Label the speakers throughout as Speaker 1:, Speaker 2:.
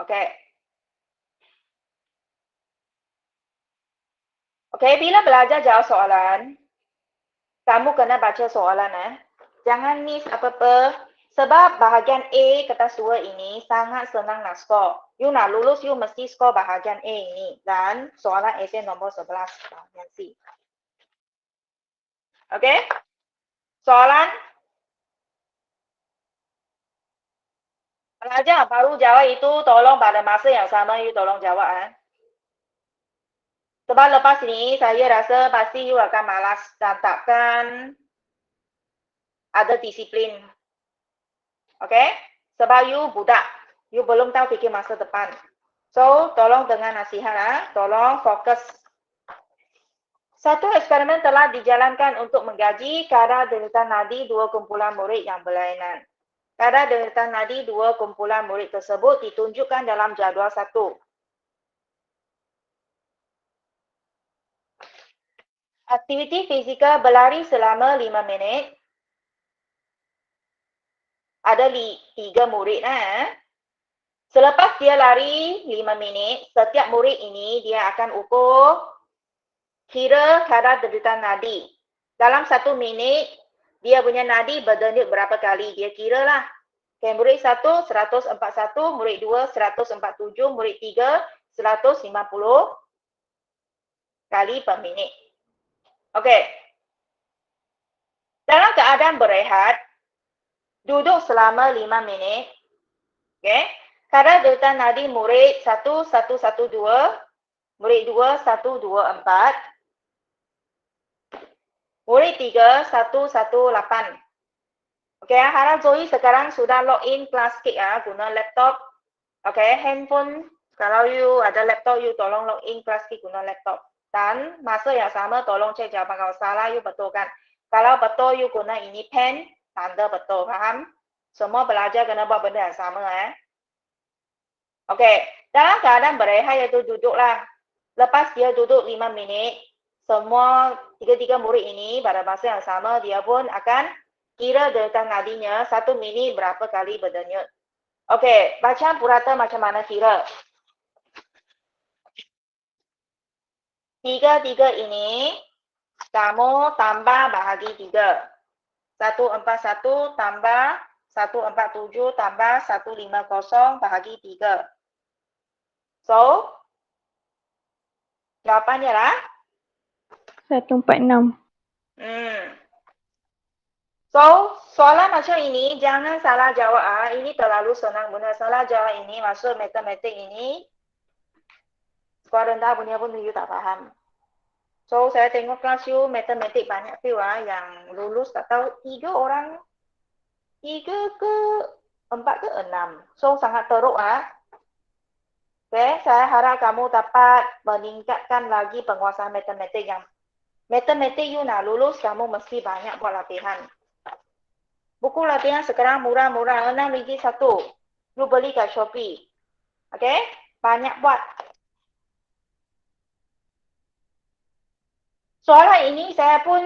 Speaker 1: Okey. Okey, bila belajar jawab soalan, kamu kena baca soalan Jangan miss apa-apa. Sebab bahagian A kertas 2 ini sangat senang nak skor. You nak lulus, you mesti skor bahagian A ini. Dan soalan esei nombor 11 bahagian C. Okey? Soalan? Pelajar baru jawab itu tolong pada masa yang sama you tolong jawab Sebab lepas ini saya rasa pasti you akan malas dan takkan ada disiplin. Okey? Sebab you budak. You belum tahu fikir masa depan. So, tolong dengan nasihat tolong fokus. Satu eksperimen telah dijalankan untuk mengkaji kadar denyut nadi dua kumpulan murid yang berlainan. Kadar denyut nadi dua kumpulan murid tersebut ditunjukkan dalam jadual 1. Aktiviti fizikal berlari selama 5 minit. Ada 3 murid Selepas dia lari 5 minit, setiap murid ini dia akan ukur kira kadar denyutan nadi. Dalam 1 minit, dia punya nadi berdenyut berapa kali. Dia kira lah. Okay, murid 1, 141, murid 2, 147, murid 3, 150 kali per minit. Okey. Dalam keadaan berehat, duduk selama 5 minit. Okey. Kadar denyutan nadi murid 1, 112, murid 2, 124, murid 3, 118. Okey, harap Zoe sekarang sudah login kelas sikit guna laptop. Okey, handphone. Kalau you ada laptop, you tolong login kelas sikit guna laptop. Dan masa yang sama tolong cek jawapan. Kalau salah, you betulkan. Kalau betul, you guna ini pen, tanda betul. Faham? Semua belajar kena buat benda yang sama Okey, dalam keadaan berehat iaitu duduklah. Lepas dia duduk 5 minit, semua tiga-tiga murid ini pada masa yang sama dia pun akan kira denyutan nadinya 1 minit berapa kali berdenyut. Okey, bacaan purata macam mana kira? 3 ini kamu tambah bahagi 3. 141 tambah 147 tambah 150 bahagi 3. So, jawapannya lah
Speaker 2: 146.
Speaker 1: So, soalan macam ini jangan salah jawab Ini terlalu senang guna salah jawab ini masuk matematik ini. Skor rendah punya pun you tak faham. So, saya tengok kelas you matematik banyak few yang lulus tak tahu 3 orang. 3 ke 4 ke 6. So, sangat teruk Okay, saya harap kamu dapat meningkatkan lagi penguasaan matematik yang matematik you nak lulus, kamu mesti banyak buat latihan. Buku latihan sekarang murah-murah, RM6 satu. You beli kat Shopee. Okay, banyak buat. Soalan ini saya pun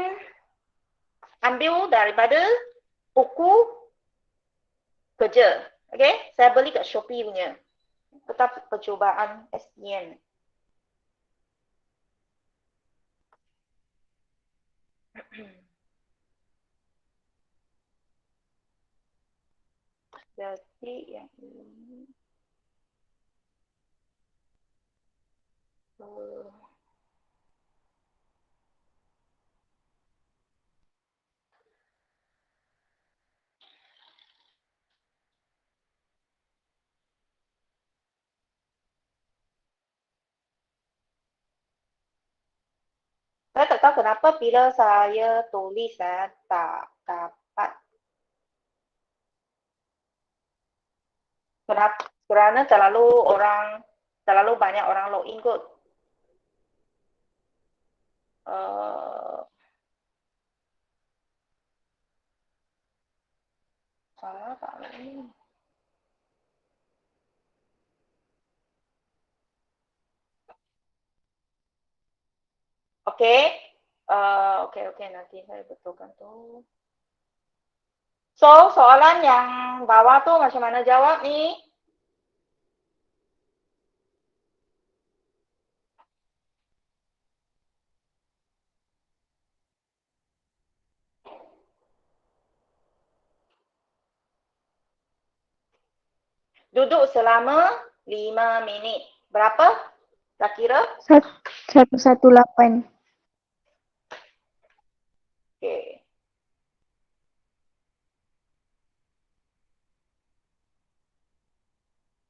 Speaker 1: ambil daripada buku kerja. Okay, saya beli kat Shopee punya. Tetap percubaan SPM. Jadi yang ini. Saya tak tahu kenapa bila saya tulis tak dapat. Kenapa? Kerana terlalu banyak orang login kot. Salah tak ini. Okey. Okey, nanti saya betulkan tu. So, soalan yang bawah tu macam mana jawab ni? Duduk selama 5 minit. Berapa? Tak kira?
Speaker 2: 118.
Speaker 1: Okey.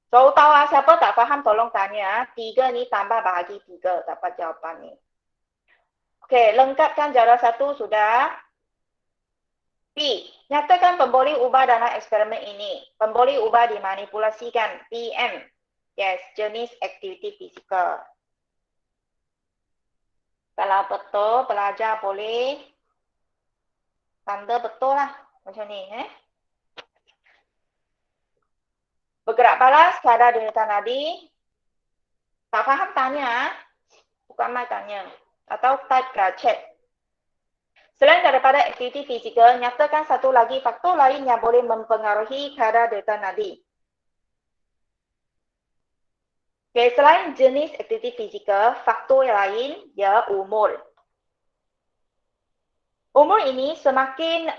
Speaker 1: So, tahu siapa tak faham tolong tanya. 3 ni tambah bahagi 3 dapat jawapan ni. Okey, lengkapkan jadual 1 sudah. P. Nyatakan pemboleh ubah dalam eksperimen ini. Pemboleh ubah dimanipulasikan. PM. Yes, jenis aktiviti fizikal. Kalau betul, pelajar boleh tanda betul lah. Macam ni. Bergerak balas, kadar denyut nadi. Tak faham tanya. Bukan mai tanya. Atau type chat. Selain daripada aktiviti fizikal, nyatakan satu lagi faktor lain yang boleh mempengaruhi kadar denyut nadi. Okay, selain jenis aktiviti fizikal, faktor yang lain ya umur. Umur ini semakin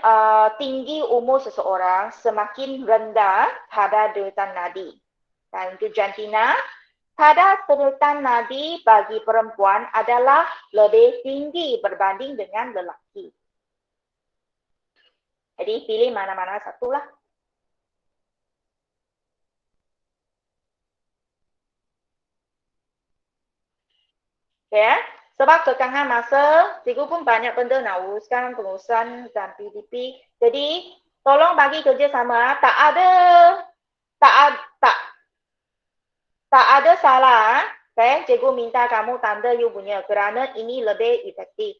Speaker 1: tinggi umur seseorang, semakin rendah kadar denyut nadi. Dan untuk jantina, kadar denyut nadi bagi perempuan adalah lebih tinggi berbanding dengan lelaki. Jadi pilih mana-mana satulah. Ya, sebab kekangan masa, cikgu pun banyak benda nak uruskan, pengurusan dan PDP. Jadi, tolong bagi kerjasama. Tak ada salah. Okay? Cikgu minta kamu tanda you punya kerana ini lebih efektif.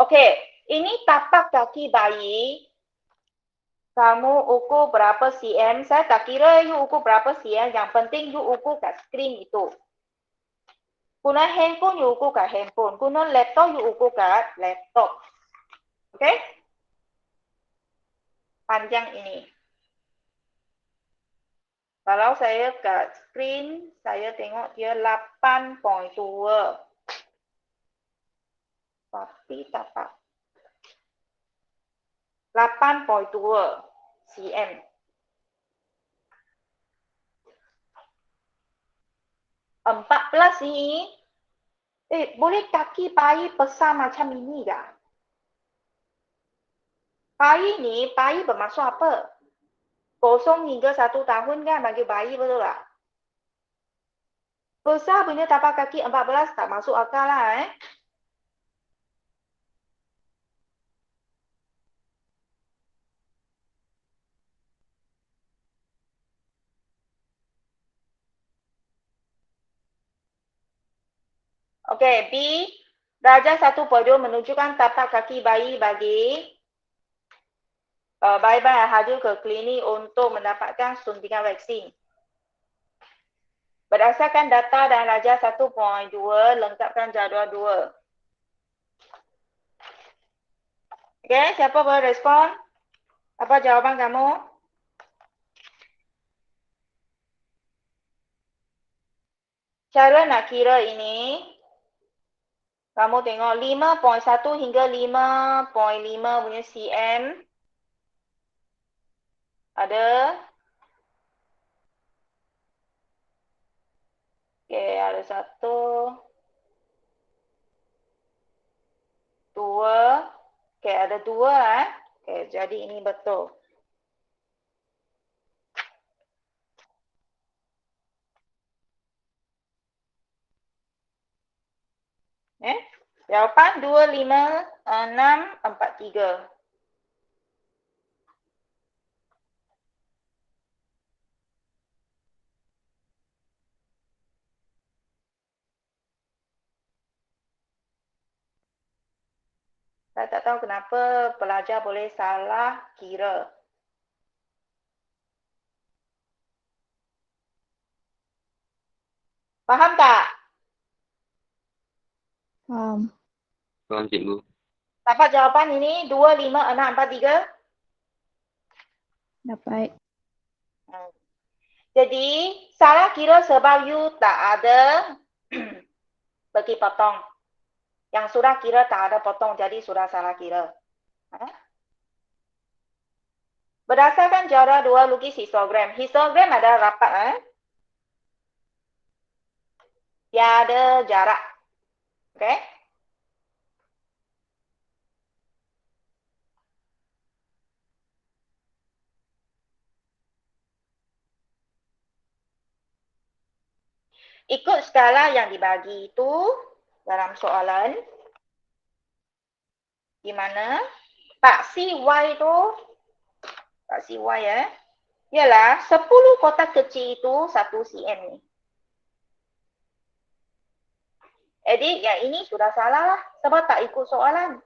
Speaker 1: Okey, ini tapak kaki bayi. Kamu ukur berapa cm? Saya tak kira you ukur berapa cm. Yang penting you ukur kat skrin itu. Guna handphone you ukur kat handphone. Guna laptop you ukur kat laptop. Okey? Panjang ini. Kalau saya kat skrin, saya tengok dia 8.2. Tapi tapak 8.2 cm. Empat belas ni, boleh kaki bayi besar macam ini tak? Bayi ni, bayi bermaksud apa? 0 hingga 1 tahun kan bagi bayi, betul tak? Besar punya tapak kaki 14 tak masuk akal lah. Okey, B. Darjah 1.2 menunjukkan tapak kaki bayi bagi bayi-bayi yang hadir ke klinik untuk mendapatkan suntikan vaksin. Berdasarkan data dan darjah 1.2, lengkapkan jadual 2. Okey, siapa boleh respon? Apa jawapan kamu? Cara nak kira ini, kamu tengok 5.1 hingga 5.5 punya cm. Ada. Okey, ada 1, 2. Okey, ada 2 . Okey, jadi ini betul. Jawapan 25643. Saya tak tahu kenapa pelajar boleh salah kira. Faham tak?
Speaker 2: Faham.
Speaker 3: Faham, cikgu.
Speaker 1: Dapat jawapan ini 25643?
Speaker 2: Dapat.
Speaker 1: Jadi, salah kira sebab you tak ada bagi potong. Yang sudah kira tak ada potong, jadi sudah salah kira. Berdasarkan cara dua lukis histogram. Histogram ada rapat. Tiada jarak. Okay? Ikut skala yang dibagi itu dalam soalan. Di mana paksi Y itu, paksi Y ialah 10 kotak kecil itu 1 cm ni. Jadi yang ini sudah salah lah sebab tak ikut soalan.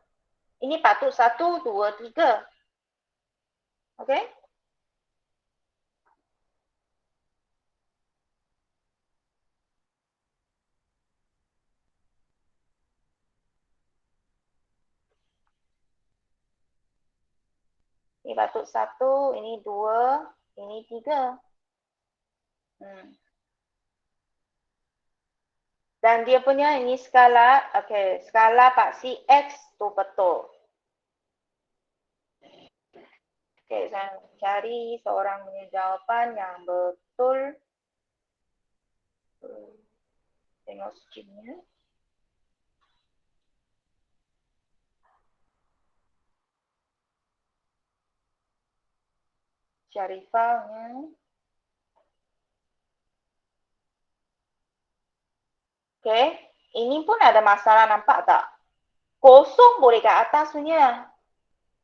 Speaker 1: Ini patut 1, 2, 3. Okay? Ini patut 1, ini 2, ini 3. Dan dia punya ini skala, okay, skala paksi X tu betul. Okay, saya cari seorang punya jawapan yang betul. Tengok screen-nya. Syarifahnya. Okay, ini pun ada masalah, nampak tak? Kosong boleh ke atas punya.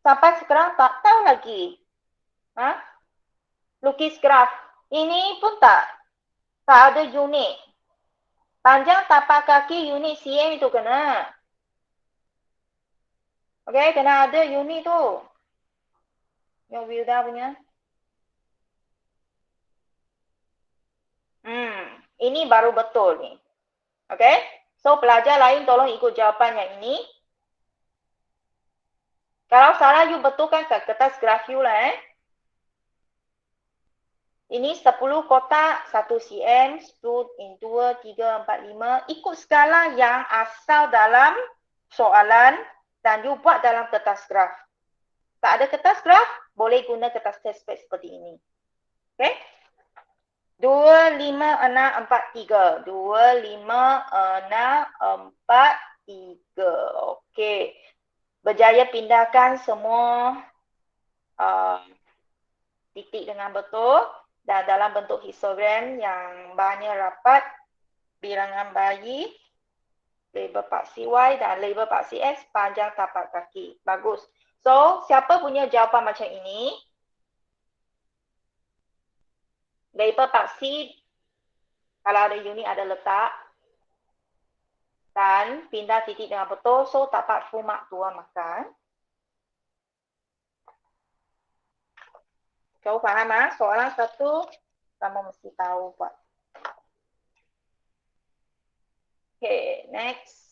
Speaker 1: Sampai sekarang tak tahu lagi. Lukis graf. Ini pun tak ada unit. Panjang tapak kaki unit cm itu kena. Okay, kena ada unit tu. Yang Wilda punya. Ini baru betul ni. Okay. So, pelajar lain tolong ikut jawapan yang ini. Kalau salah, you betulkan kat kertas graf you lah. Ini 10 kotak, 1 cm, 10 2, 3, 4, 5. Ikut skala yang asal dalam soalan dan you buat dalam kertas graf. Tak ada kertas graf, boleh guna kertas testpad seperti ini. Okay. 2, 5, 6, 4, 3. 2, 5, 6, 4, 3. Okey. Berjaya pindahkan semua titik dengan betul. Dan dalam bentuk histogram yang banyak rapat. Bilangan bayi. Label paksi Y dan label paksi X. Panjang tapak kaki. Bagus. So, siapa punya jawapan macam ini? Label paksi, kalau ada unit ada letak. Dan pindah titik dengan betul. So, tapak full mark tuan makan. Kau faham soalan satu, kamu mesti tahu buat. Okay, next.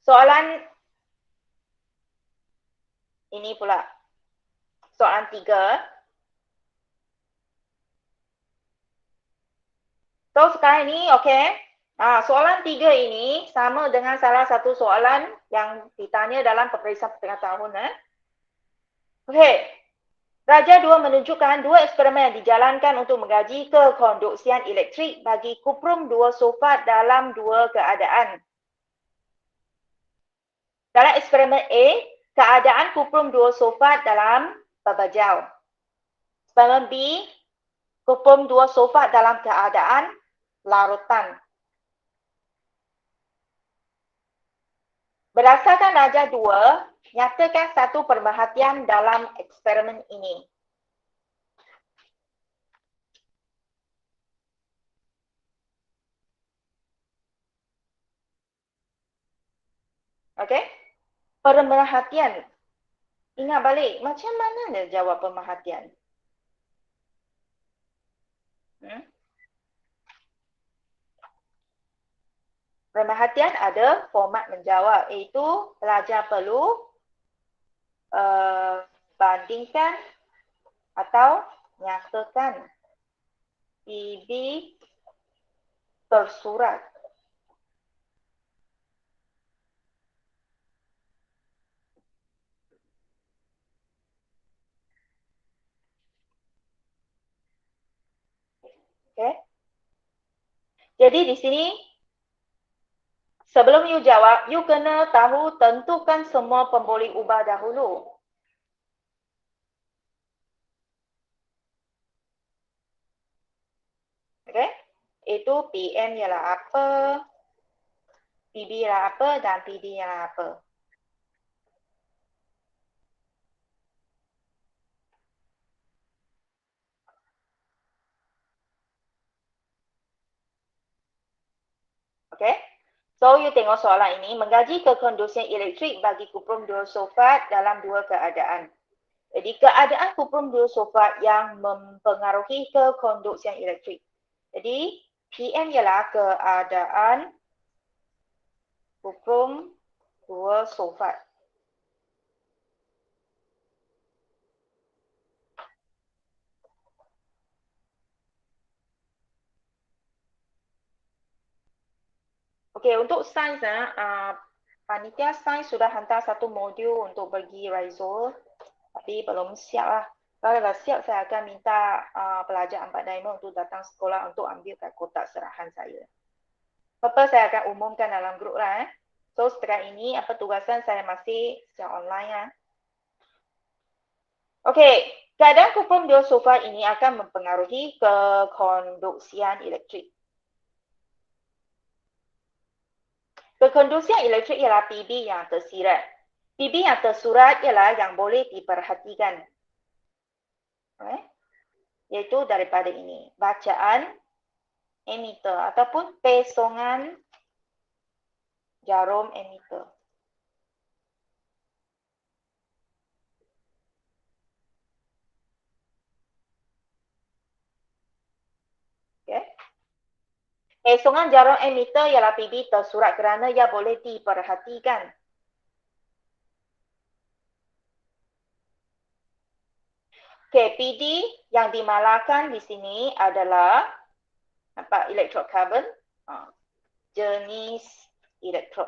Speaker 1: Soalan ini pula. Soalan 3. So, sekarang ini, okay. Soalan 3 ini sama dengan salah satu soalan yang ditanya dalam peperiksaan pertengahan tahun. Okay. Raja 2 menunjukkan 2 eksperimen yang dijalankan untuk mengkaji kekonduksian elektrik bagi kuprum 2 sulfat dalam 2 keadaan. Dalam eksperimen A, keadaan kuprum 2 sulfat dalam pembajau. Eksperimen B, kuprum 2 sulfat dalam keadaan larutan. Berdasarkan Raja 2, nyatakan satu pemerhatian dalam eksperimen ini. Okey? Pemerhatian. Ingat balik, macam mana dia jawab pemerhatian? Pemerhatian ada format menjawab, iaitu pelajar perlu bandingkan atau nyatakan PB tersurat. Okay. Jadi di sini sebelum you jawab, you kena tahu tentukan semua pemboleh ubah dahulu. Okay. Itu PM ialah apa, PB ialah apa dan PD ialah apa. Okay. So, you tengok soalan ini, mengkaji kekondusian elektrik bagi kuprum duosulfat dalam dua keadaan. Jadi, keadaan kuprum duosulfat yang mempengaruhi kekondusian elektrik. Jadi, PM ialah keadaan kuprum duosulfat. Okey, untuk sains, panitia sains sudah hantar satu modul untuk pergi Rizal, tapi belum siap lah. Kalau dah siap, saya akan minta pelajar 4 Diamond untuk datang sekolah untuk ambil kat kotak serahan saya. Apa saya akan umumkan dalam grup lah. So, sekarang ini apa tugasan saya masih secara online lah. Okey, keadaan kuprum duosulfat ini akan mempengaruhi kekonduksian elektrik. Kekondusian elektrik ialah PB yang tersirat. PB yang tersurat ialah yang boleh diperhatikan. Iaitu daripada ini. Bacaan emitter ataupun pesongan jarum emitter. Okay. Pesongan jarum emitter ialah PB tersurat kerana ia boleh diperhatikan. Okay, PD yang dimalahkan di sini adalah nampak elektrod carbon, jenis elektrod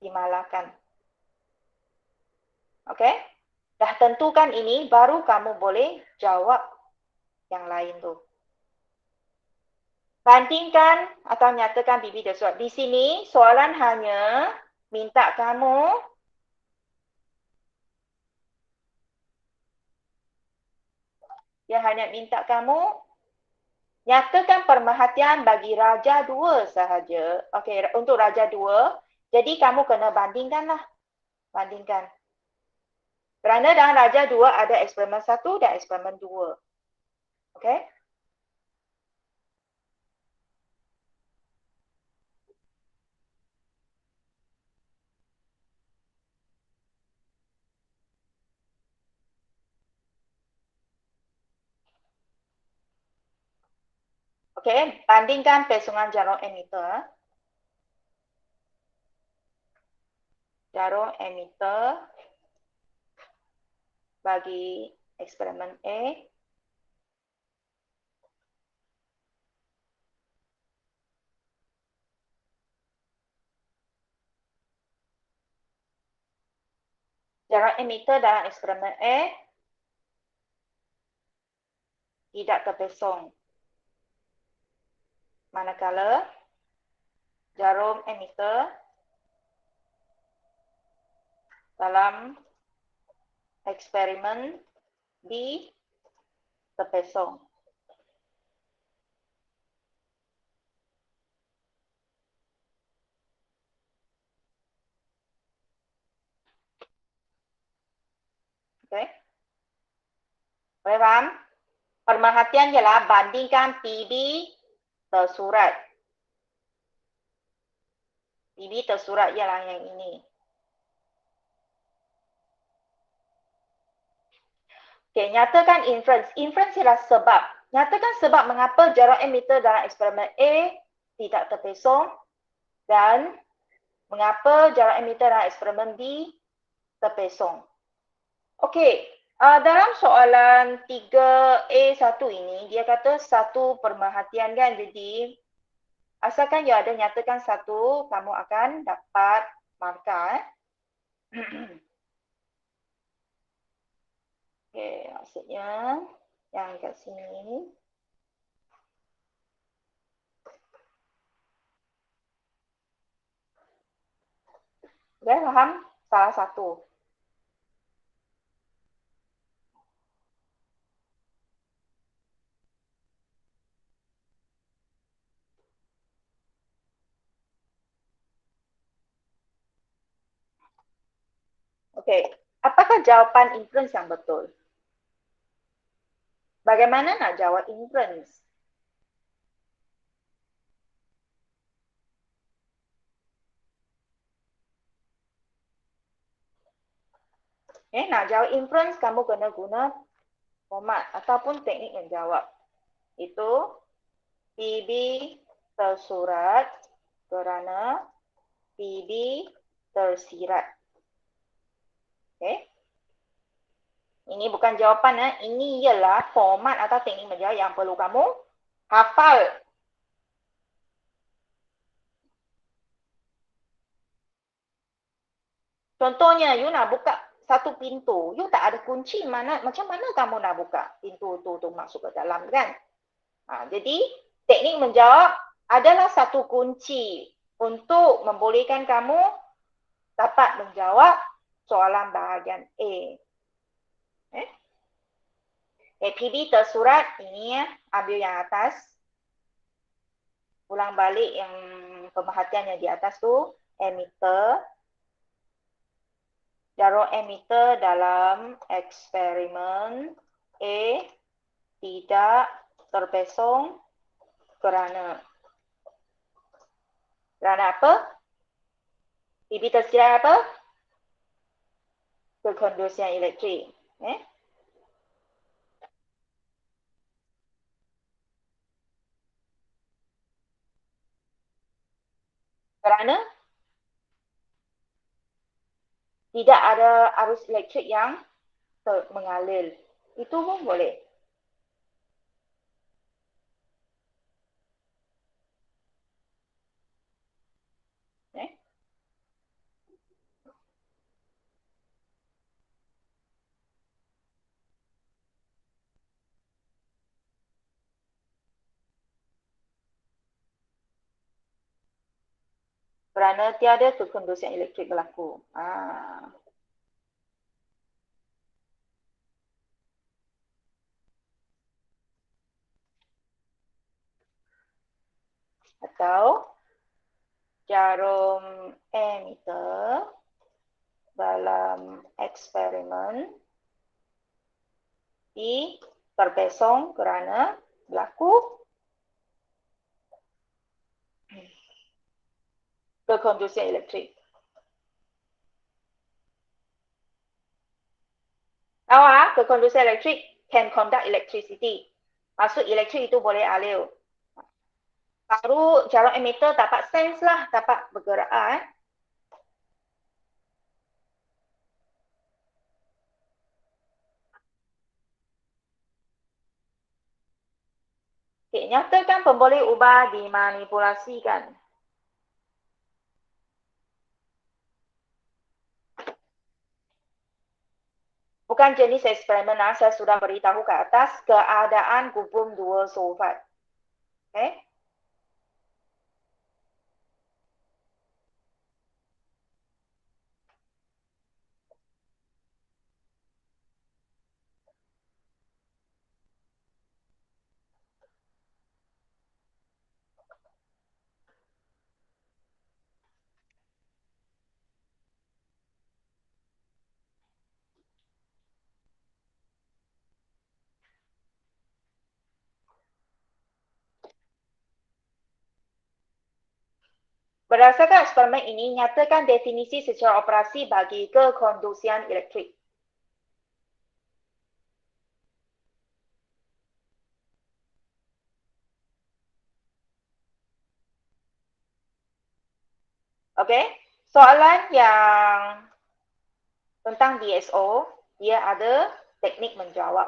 Speaker 1: dimalahkan. Okay, dah tentukan ini baru kamu boleh jawab yang lain tu. Bandingkan atau nyatakan PB tersurat. Di sini soalan hanya minta kamu nyatakan pemerhatian bagi Raja 2 sahaja. Okey, untuk Raja 2, jadi kamu kena bandingkanlah. Bandingkan. Kerana dalam Raja 2 ada eksperimen 1 dan eksperimen 2. Okey? Okey, bandingkan pesongan jarum emitter. Jarum emitter bagi eksperimen A. Jarum emitter dalam eksperimen A tidak terpesong. Manakala jarum emitter dalam eksperimen B terpesong. Okey. Boleh faham? Pemerhatian ialah bandingkan PB tersurat. PB tersurat ialah yang ini. Okey, nyatakan inference. Inference ialah sebab. Nyatakan sebab mengapa jarum emitter dalam eksperimen A tidak terpesong dan mengapa jarak emitter dan eksperimen B terpesong. Okey, dalam soalan 3A1 ini, dia kata satu pemerhatian kan. Jadi, asalkan you ada nyatakan satu, kamu akan dapat markah. Okey, maksudnya yang kat sini. Okey, faham? Salah satu. Okey, apakah jawapan inference yang betul? Bagaimana nak jawab inference? Nak jawab inference, kamu kena guna format ataupun teknik menjawab. Itu PB tersurat kerana PB tersirat. Okay. Ini bukan jawapan. Ini ialah format atau teknik menjawab yang perlu kamu hafal. Contohnya, you nak buka satu pintu. You tak ada kunci. Macam mana kamu nak buka pintu tu masuk ke dalam kan? Jadi, teknik menjawab adalah satu kunci untuk membolehkan kamu dapat menjawab soalan bahagian A. PB tersurat, ini ambil yang atas. Ulang balik yang pemerhatian yang di atas tu, emitter. Jarum emitter dalam eksperimen A tidak terpesong kerana apa? PB tersirat apa? Kekondusian elektrik. Kerana tidak ada arus elektrik yang mengalir. Itu pun boleh. Kerana tiada kekondusian elektrik berlaku. Atau jarum emitter dalam eksperimen terpesong kerana berlaku kekondusian elektrik. Tahu kekondusian elektrik can conduct electricity. Maksud elektrik itu boleh alih. Baru jarum emitter dapat sense lah, dapat bergerak. Okay, nyatakan pemboleh ubah dimanipulasikan. Bukan jenis eksperimen, saya sudah beritahu ke atas keadaan kubum 2 sulfat. Okay. Berdasarkan eksperimen ini, nyatakan definisi secara operasi bagi kekondusian elektrik. Okey, soalan yang tentang DSO, dia ada teknik menjawab.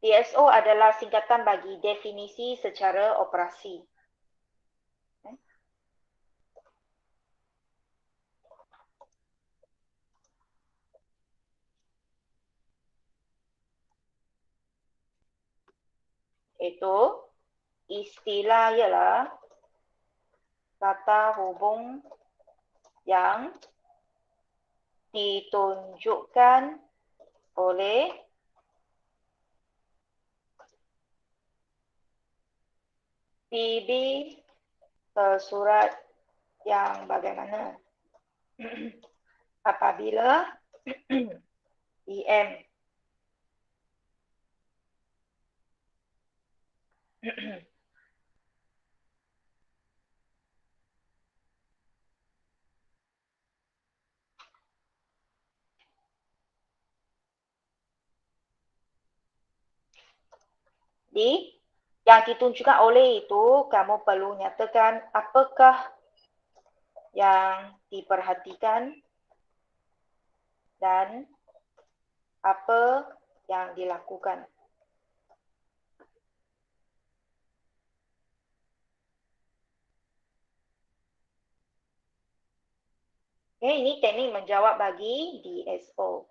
Speaker 1: DSO adalah singkatan bagi definisi secara operasi. Itu istilah ialah kata hubung yang ditunjukkan oleh PB tersurat yang bagaimana apabila PM yang ditunjukkan oleh itu, kamu perlu nyatakan apakah yang diperhatikan dan apa yang dilakukan. Okay, ini teknik menjawab bagi DSO.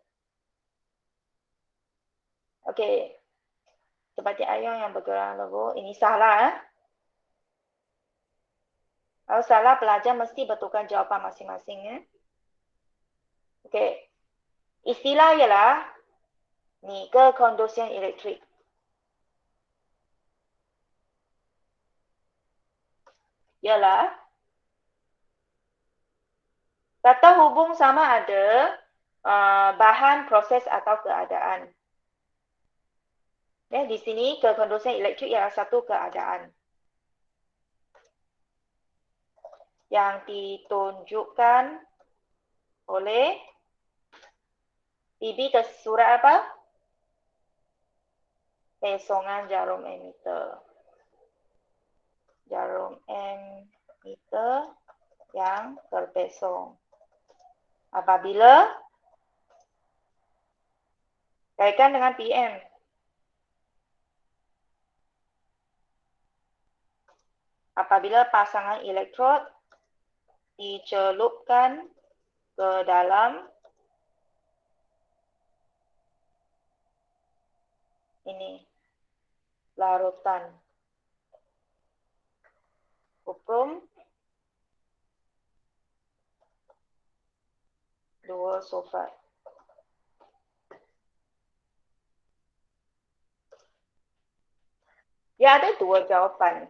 Speaker 1: Okey. Seperti ayam yang bergerak logo, ini salah. Kalau salah, pelajar mesti betulkan jawapan masing-masing. Okey. Istilah ialah ni kekondusian elektrik. Ialah kata hubung sama ada bahan, proses atau keadaan. Di sini kekondusian elektrik ialah satu keadaan yang ditunjukkan oleh PB tersurat apa? Pesongan jarum emitter. Jarum emitter yang terpesong. Apabila kaitkan dengan PM. Apabila pasangan elektrod dicelupkan ke dalam ini larutan kuprum 2 sulfat. Ya, ada dua jawapan.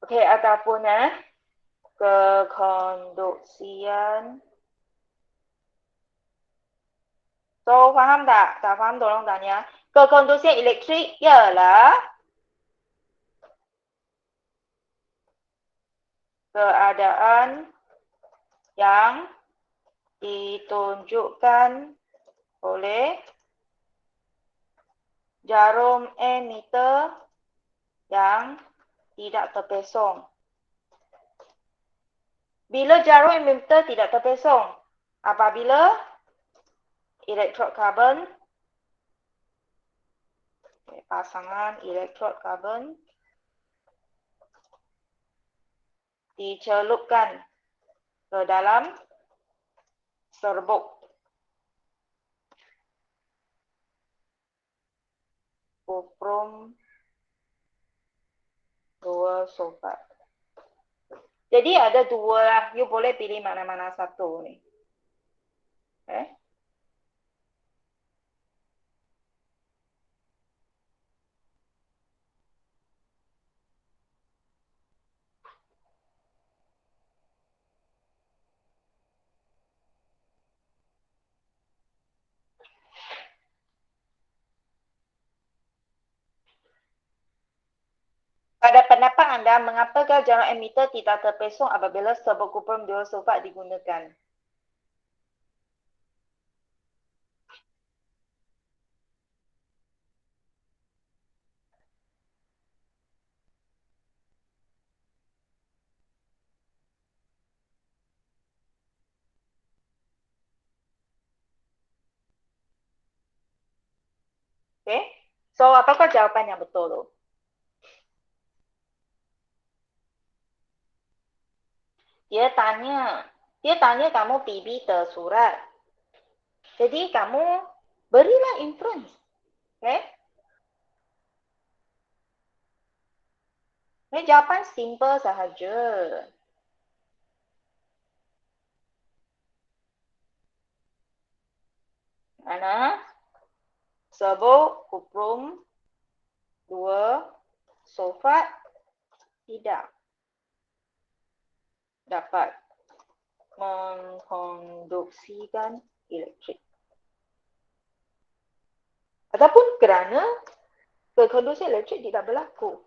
Speaker 1: Okey, ataupun kekonduksian. So, faham tak? Tak faham tolong tanya. Kekonduksian elektrik ialah keadaan yang ditunjukkan oleh jarum emitter yang tidak terpesong. Bila jarum emitter tidak terpesong? Apabila elektrod karbon, pasangan elektrod karbon dicelupkan ke dalam serbuk kuprum 2 sulfat. Jadi ada dua lah. You boleh pilih mana-mana satu ni. Pada pendapat anda, mengapakah jarum emitter tidak terpesong apabila serbuk kuprum 2 sulfat digunakan? So, apakah jawapan yang betul tu? Dia tanya kamu PB tersurat. Jadi kamu berilah inference. Okay? Ini jawapan simple sahaja. Mana? Sebut kuprum 2 sulfat tidak dapat mengkonduksikan elektrik. Ataupun kerana konduksi elektrik tidak berlaku.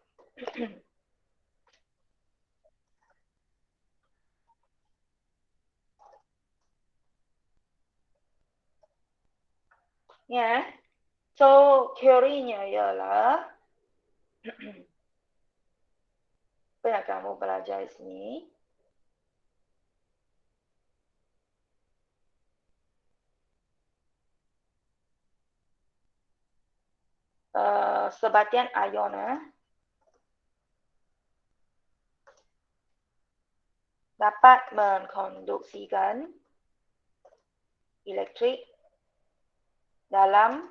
Speaker 1: Ya. So, teorinya ialah apa yang kamu belajar di sini? Sebatian ion dapat mengkonduksikan elektrik dalam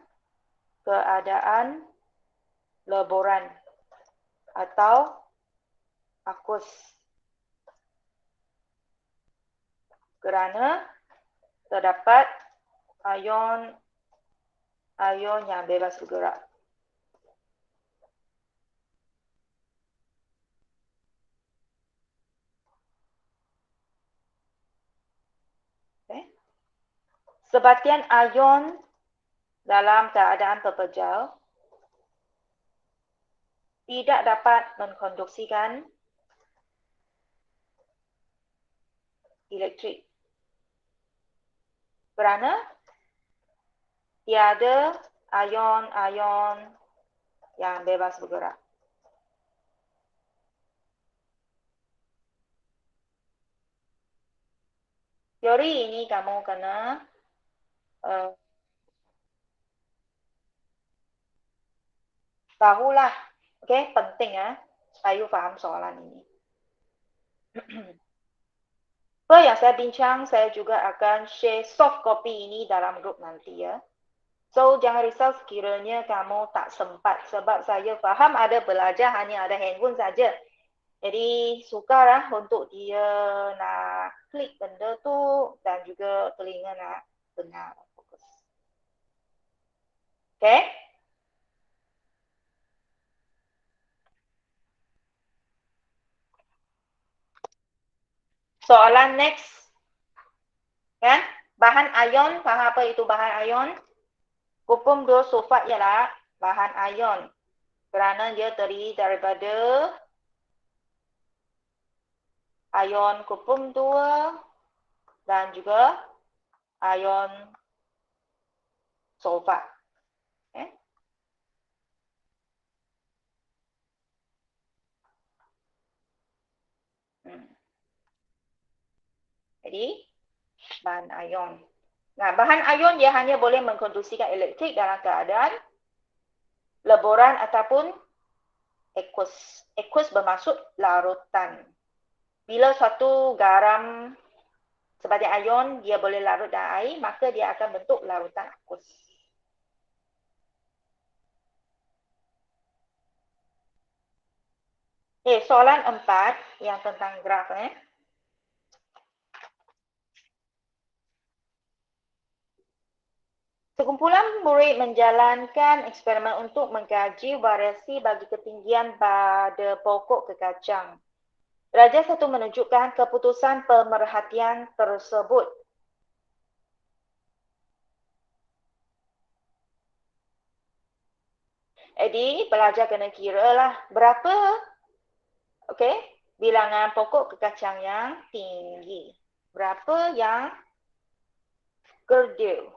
Speaker 1: keadaan leboran atau aqueous. Kerana terdapat ion yang bebas bergerak. Okay. Sebatian ion dalam keadaan terpejal tidak dapat mengkonduksikan elektrik. Kerana tiada ion-ion yang bebas bergerak. Teori ini kamu kena tahulah. Okay, penting supaya you faham soalan ini. So, yang saya bincang, saya juga akan share soft copy ini dalam grup nanti ya. So, jangan risau sekiranya kamu tak sempat sebab saya faham ada belajar hanya ada handphone saja. Jadi, sukarlah untuk dia nak klik benda tu dan juga telinga nak dengar fokus. Okay? Soalan next. Kan? Bahan ion, faham apa itu bahan ion? Kuprum 2 sulfat ialah bahan ion. Kerana dia terdiri daripada ion kuprum 2 dan juga ion sulfat. Okay? Jadi, bahan ion. Nah, bahan ion dia hanya boleh mengkonduksikan elektrik dalam keadaan leboran ataupun aqueous. Aqueous bermaksud larutan. Bila suatu garam seperti ion dia boleh larut dalam air, maka dia akan bentuk larutan aqueous. Soalan 4 yang tentang graf Sekumpulan murid menjalankan eksperimen untuk mengkaji variasi bagi ketinggian pada pokok kekacang. Darjah 1 menunjukkan keputusan pemerhatian tersebut. Jadi, pelajar kena kira lah berapa bilangan pokok kekacang yang tinggi. Berapa yang kerdil.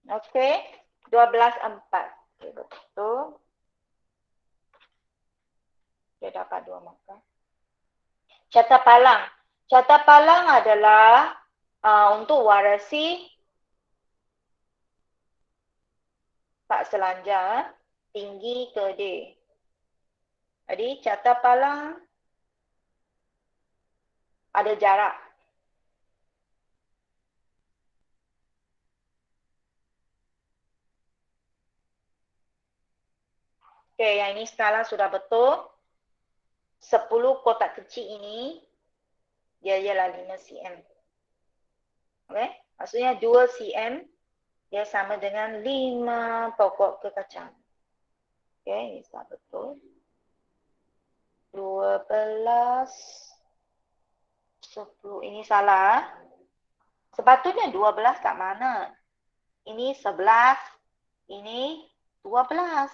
Speaker 1: Okey. 12/4. Okey, betul. Dia dapat 2 markah. Carta palang. Carta palang adalah untuk warasi tak selanjar tinggi ke D. Jadi carta palang ada jarak. Okey, yang ini skala sudah betul. 10 kotak kecil ini dia ialah 5 cm. Okey, maksudnya 2 cm dia sama dengan 5 pokok kekacang. Okey, ini sudah betul. 12 10 ini salah. Sepatutnya 12 kat mana? Ini 11, ini 12.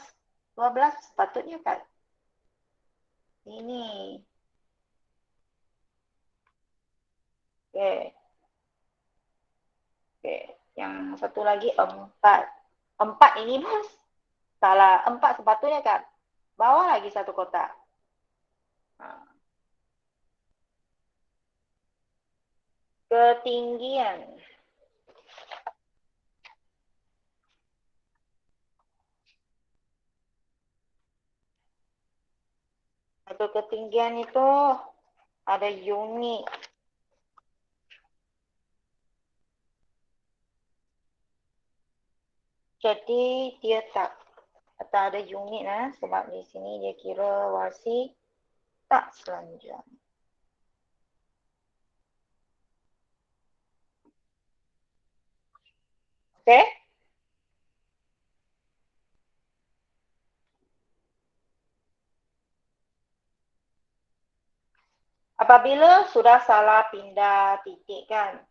Speaker 1: 12 sepatutnya kat ini. Okey. Okey, yang satu lagi 4. 4 ini pun salah. 4 sepatutnya kat bawah lagi satu kotak. Ketinggian. Atau ketinggian itu ada unit. Jadi dia tak ada unit sebab di sini dia kira warsi tak selanjang. Okey? Apabila sudah salah pindah titik kan,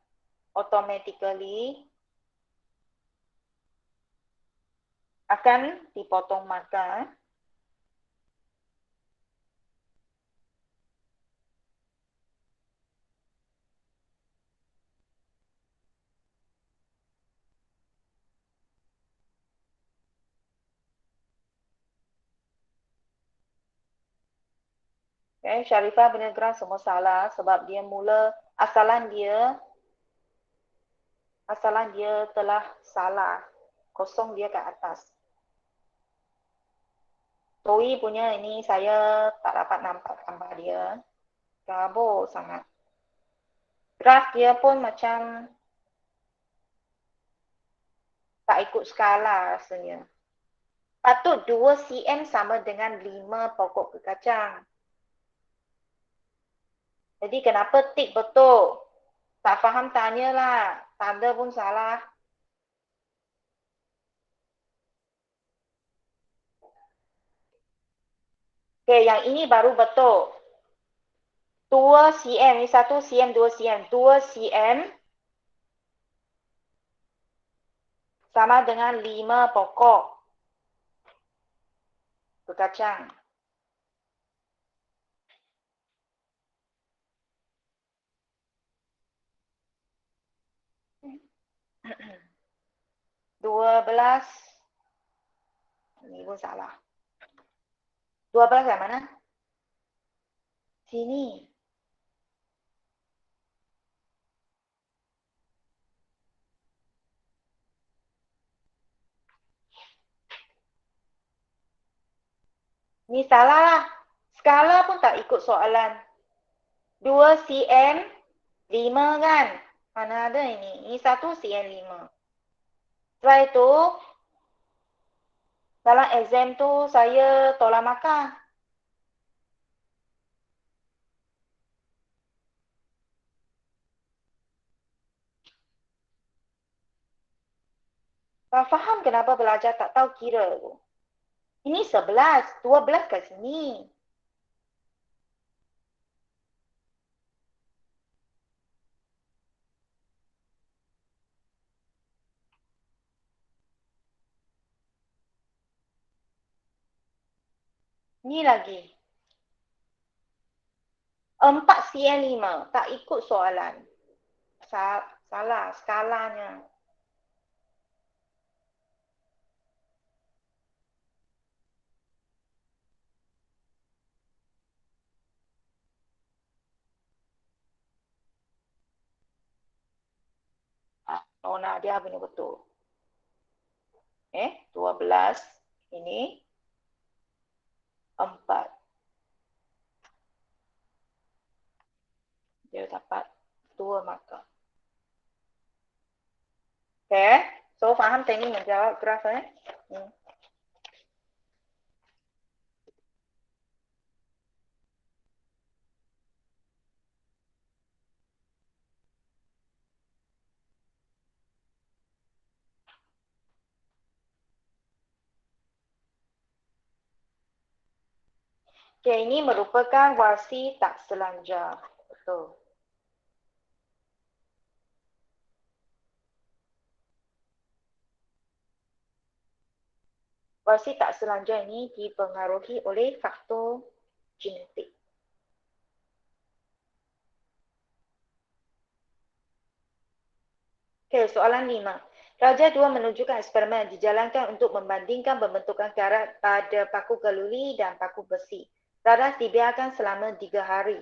Speaker 1: automatically akan dipotong markah. Okay, Sharifah Bernegra semua salah sebab dia mula asalan dia telah salah. Kosong dia kat atas. Toi punya ini saya tak dapat nampak gambar dia. Gabur sangat. Graf dia pun macam tak ikut skala rasanya. Patut 2 cm sama dengan 5 pokok kekacang. Jadi kenapa tik betul? Tak faham tanyalah. Tanda pun salah. Okey, yang ini baru betul. 2 cm, ni 1 cm, 2 cm. 2 cm sama dengan 5 pokok kekacang. Dua belas. Ini pun salah. 12 yang mana? Sini. Ni salah lah. Skala pun tak ikut soalan. 2 cm 5 kan? Mana ada ini? Ini 1 cm 5. Setelah itu, dalam exam tu saya tolak markah. Tak faham kenapa belajar tak tahu kira tu. Ini 11, 12 kat sini. Ni lagi. 4 cm 5. Tak ikut soalan. Salah skalanya. Nona dia punya betul. 12 ini 4. Dia dapat 2 markah. Okay. So, faham teknik menjawab graf Okay, ini merupakan warsi tak selanjar. Betul. Warsi tak selanjar ini dipengaruhi oleh faktor genetik. Okay, soalan 5. Raja 2 menunjukkan eksperimen dijalankan untuk membandingkan pembentukan karat pada paku keluli dan paku besi. Radas dibiarkan selama 3 hari.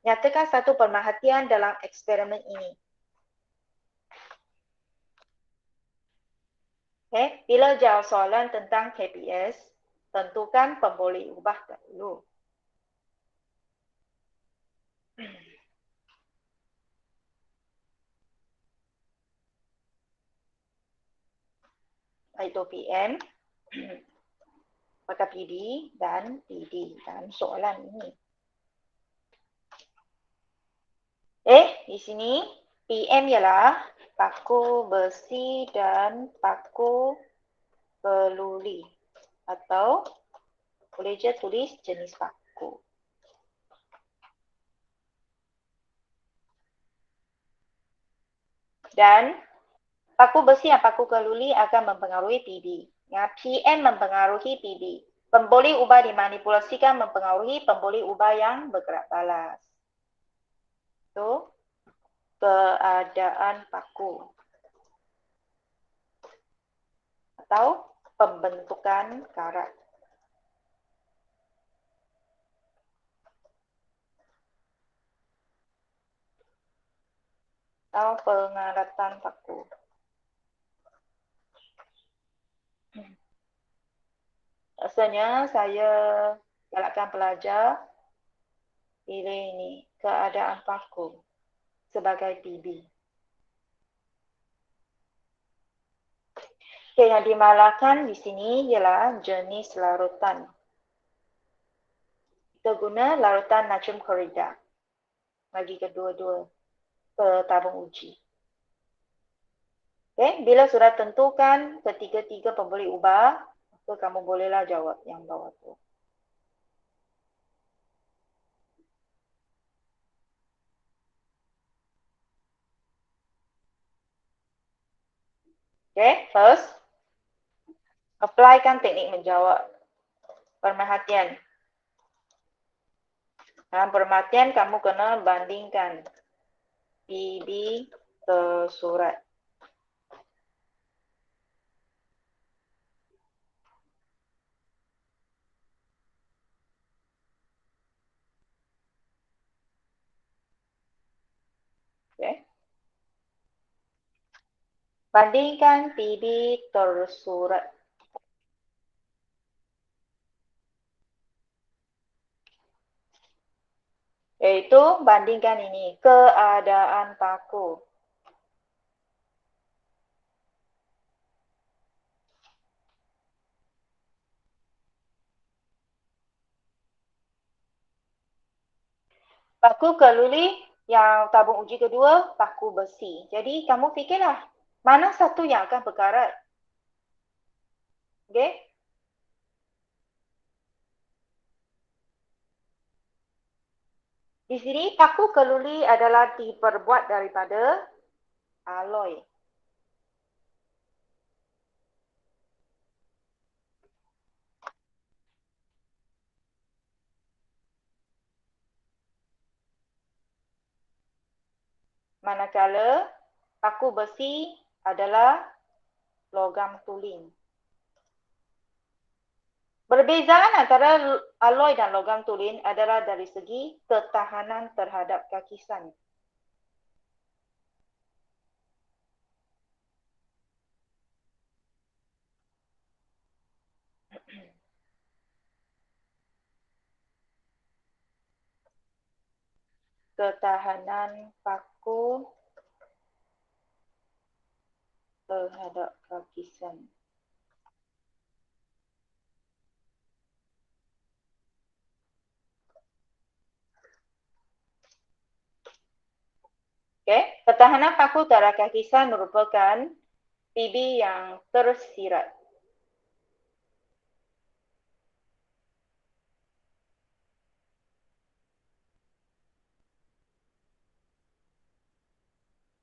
Speaker 1: Nyatakan satu pemerhatian dalam eksperimen ini. Okay. Bila jawab soalan tentang KPS, tentukan pemboleh ubah dahulu. Iaitu PM, maka PD dan PD dalam soalan ini. Di sini PM ialah paku besi dan paku keluli. Atau boleh je tulis jenis paku. Dan paku besi dan paku keluli akan mempengaruhi PD. PM mempengaruhi PD. Pemboleh ubah dimanipulasikan mempengaruhi pemboleh ubah yang bergerak balas. Itu keadaan paku. Atau pembentukan karat. Atau pengaratan paku. Rasanya saya galakkan pelajar pilih ini, keadaan paku sebagai PB. Okay, yang dimalahkan di sini ialah jenis larutan. Kita guna larutan natrium klorida bagi kedua-dua tabung uji. Okay, bila sudah tentukan ketiga-tiga pemboleh ubah, maka kamu bolehlah jawab yang bawah tu. Okay, first, applykan teknik menjawab. Perhatian. Dalam perhatian, kamu kena bandingkan PB tersurat. Okay. Bandingkan PB tersurat. Iaitu bandingkan ini, keadaan paku. Paku keluli yang tabung uji kedua, paku besi. Jadi kamu fikirlah, mana satu yang akan berkarat? Okay? Di sini paku keluli adalah diperbuat daripada alloy. Manakala paku besi adalah logam tuling. Perbezaan antara alloy dan logam tuling adalah dari segi ketahanan terhadap kakisan. ketahanan paku terhadap kakisan. Okey, ketahanan paku terhadap kakisan merupakan PB yang tersirat.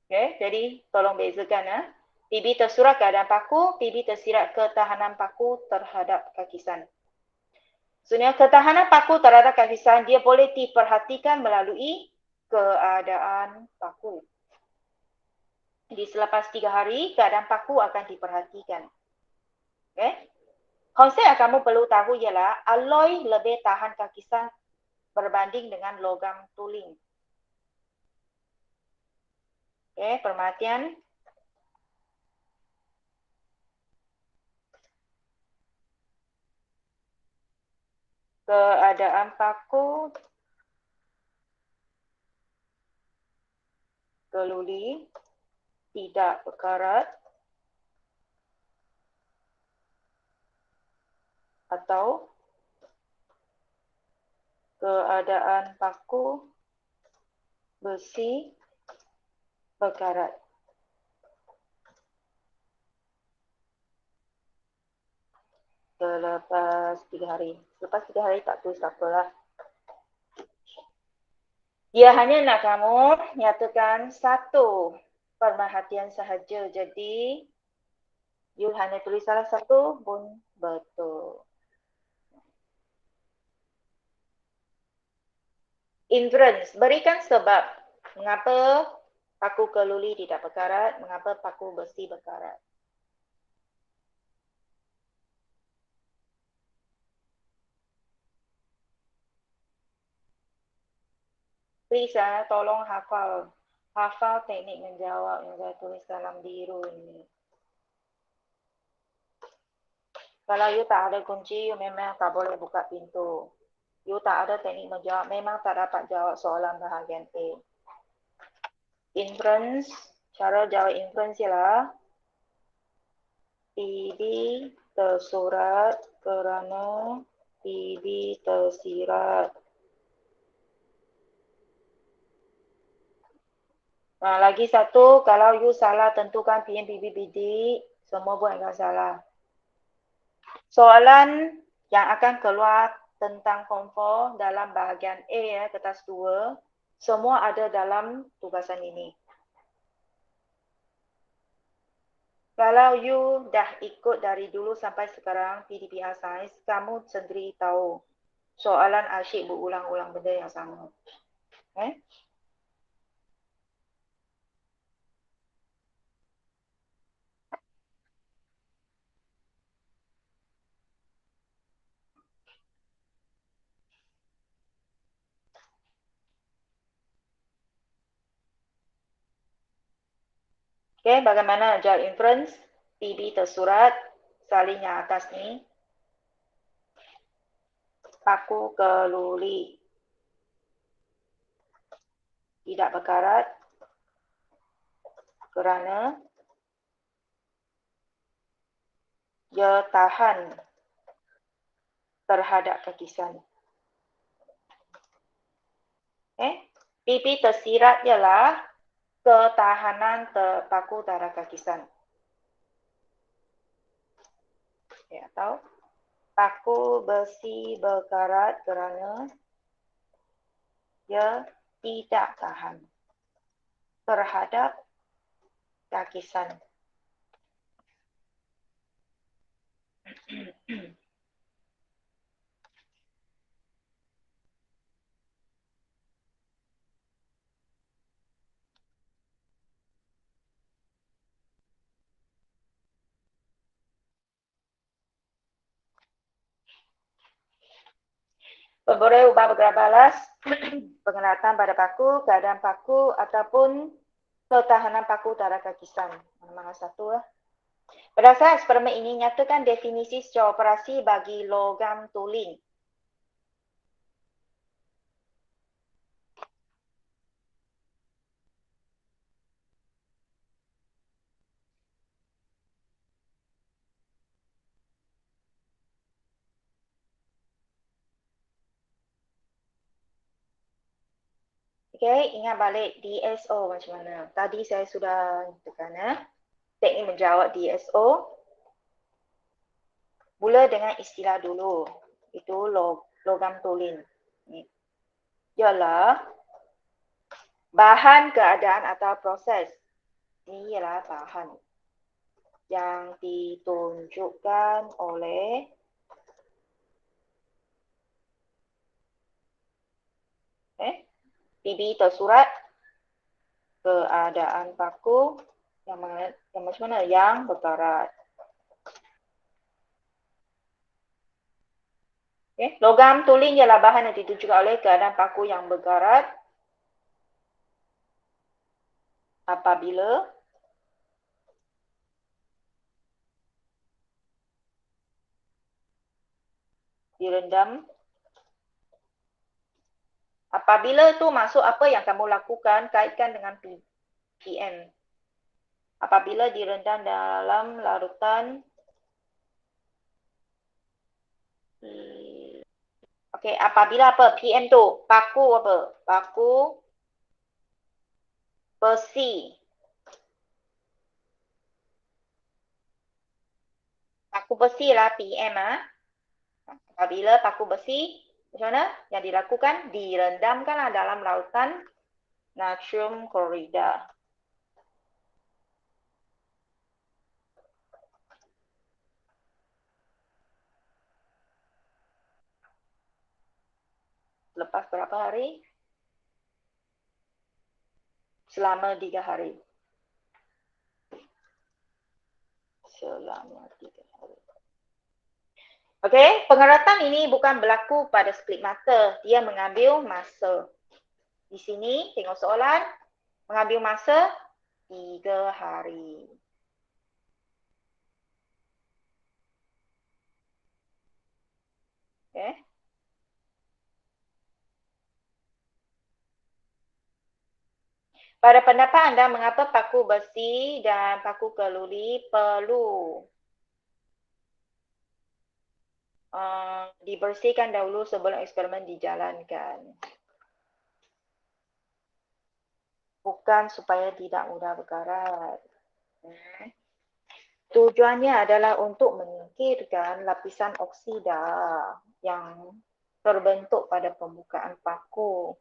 Speaker 1: Okey, jadi tolong bezakan PB tersurat keadaan paku, PB tersirat ketahanan paku terhadap kakisan. Sebenarnya ketahanan paku terhadap kakisan dia boleh diperhatikan melalui keadaan paku. Jadi selepas 3 hari keadaan paku akan diperhatikan. Okey. Konsep yang kamu perlu tahu ialah alloy lebih tahan kakisan berbanding dengan logam tuling. Okey, perhatian. Keadaan paku keluli tidak berkarat atau keadaan paku besi berkarat. Selepas 3 hari. Selepas 3 hari tak tulis apalah. Dia hanya nak kamu nyatakan satu pemerhatian sahaja. Jadi, you hanya tulis salah satu pun betul. Inference, berikan sebab mengapa paku keluli tidak berkarat, mengapa paku besi berkarat. Please tolong hafal teknik menjawab yang saya tulis dalam biru ini. Kalau you tak ada kunci, you memang tak boleh buka pintu. You tak ada teknik menjawab, memang tak dapat jawab soalan bahagian A. Inference, cara jawab inference ialah PB tersurat kerana PB tersirat. Nah, lagi satu, kalau you salah tentukan PM, PB, BD, semua pun akan salah. Soalan yang akan keluar tentang form 4 dalam bahagian A, kertas 2, semua ada dalam tugasan ini. Kalau you dah ikut dari dulu sampai sekarang PDPR Science, kamu sendiri tahu soalan asyik berulang-ulang benda yang sama. Okey, bagaimana jawab inference? PB tersurat, salin yang atas ni. Paku keluli tidak berkarat kerana dia tahan terhadap kakisan. PP tersirat ialah ketahanan paku terhadap kakisan. Atau paku besi berkarat kerana dia tidak tahan terhadap kakisan. Boleh ubah bergerak balas, pengelihatan pada paku, keadaan paku ataupun ketahanan paku terhadap kakisan. Mana-mana satu lah. Berdasarkan eksperimen ini, nyatakan definisi secara operasi bagi logam tuling. Okey, ingat balik DSO macam mana. Tadi saya sudah tekan teknik menjawab DSO. Mula dengan istilah dulu. Itu logam tolin. Ialah bahan, keadaan atau proses. Ini ialah bahan yang ditunjukkan oleh PB tersurat, keadaan paku yang macam mana? Yang berkarat. Logam tolin ialah bahan yang ditunjukkan oleh keadaan paku yang berkarat apabila direndam. Apabila tu masuk apa yang kamu lakukan, kaitkan dengan PM. Apabila direndam dalam larutan. Okey, apabila apa? PM tu, paku apa? Paku besi. Paku besi lah PM Apabila paku besi, macam mana? Yang dilakukan, direndamkanlah dalam lautan natrium klorida. Lepas berapa hari? Selama 3 hari. Selama 3 hari. Okey, pengeratan ini bukan berlaku pada split mata. Dia mengambil masa. Di sini, tengok soalan. Mengambil masa 3 hari. Okey. Pada pendapat anda, mengapa paku besi dan paku keluli perlu dibersihkan dahulu sebelum eksperimen dijalankan? Bukan supaya tidak mudah berkarat. Tujuannya adalah untuk menyingkirkan lapisan oksida yang terbentuk pada pembukaan paku.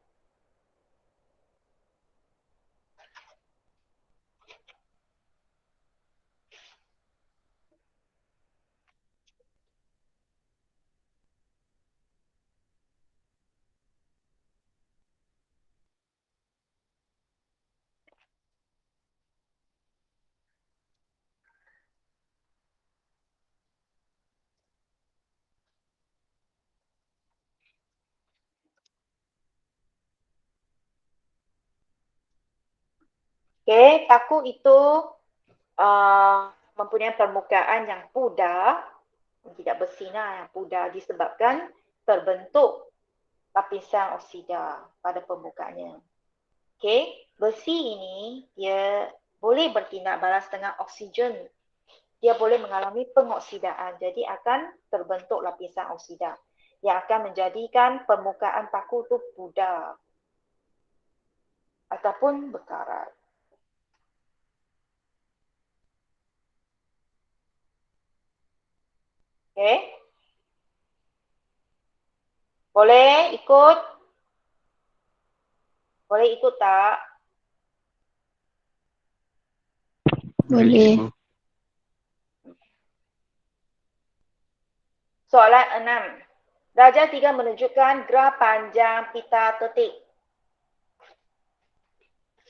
Speaker 1: Okey, paku itu mempunyai permukaan yang pudar, tidak bersinar, yang pudar disebabkan terbentuk lapisan oksida pada permukaannya. Okey, besi ini dia boleh bertindak balas dengan oksigen. Dia boleh mengalami pengoksidaan, jadi akan terbentuk lapisan oksida yang akan menjadikan permukaan paku itu pudar ataupun berkarat. Okey. Boleh ikut? Boleh ikut tak?
Speaker 2: Boleh.
Speaker 1: Soalan 6. Darjah 3 menunjukkan graf panjang pita tetik.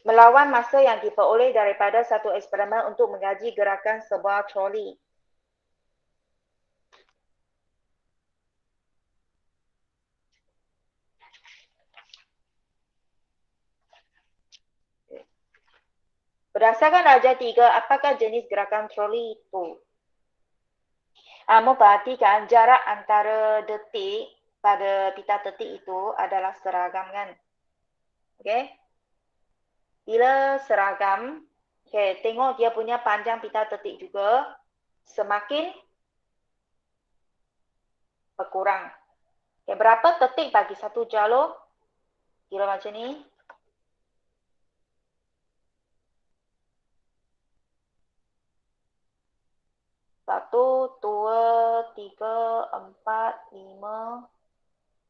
Speaker 1: Melawan masa yang diperoleh daripada satu eksperimen untuk mengkaji gerakan sebuah troli. Berdasarkan darjah 3, apakah jenis gerakan troli itu? Perhatikan jarak antara detik pada pita tetik itu adalah seragam kan? Okey. Bila seragam, tengok dia punya panjang pita tetik juga semakin berkurang. Berapa detik bagi satu jalur? Kira macam ni. 1, 2, 3, 4, 5,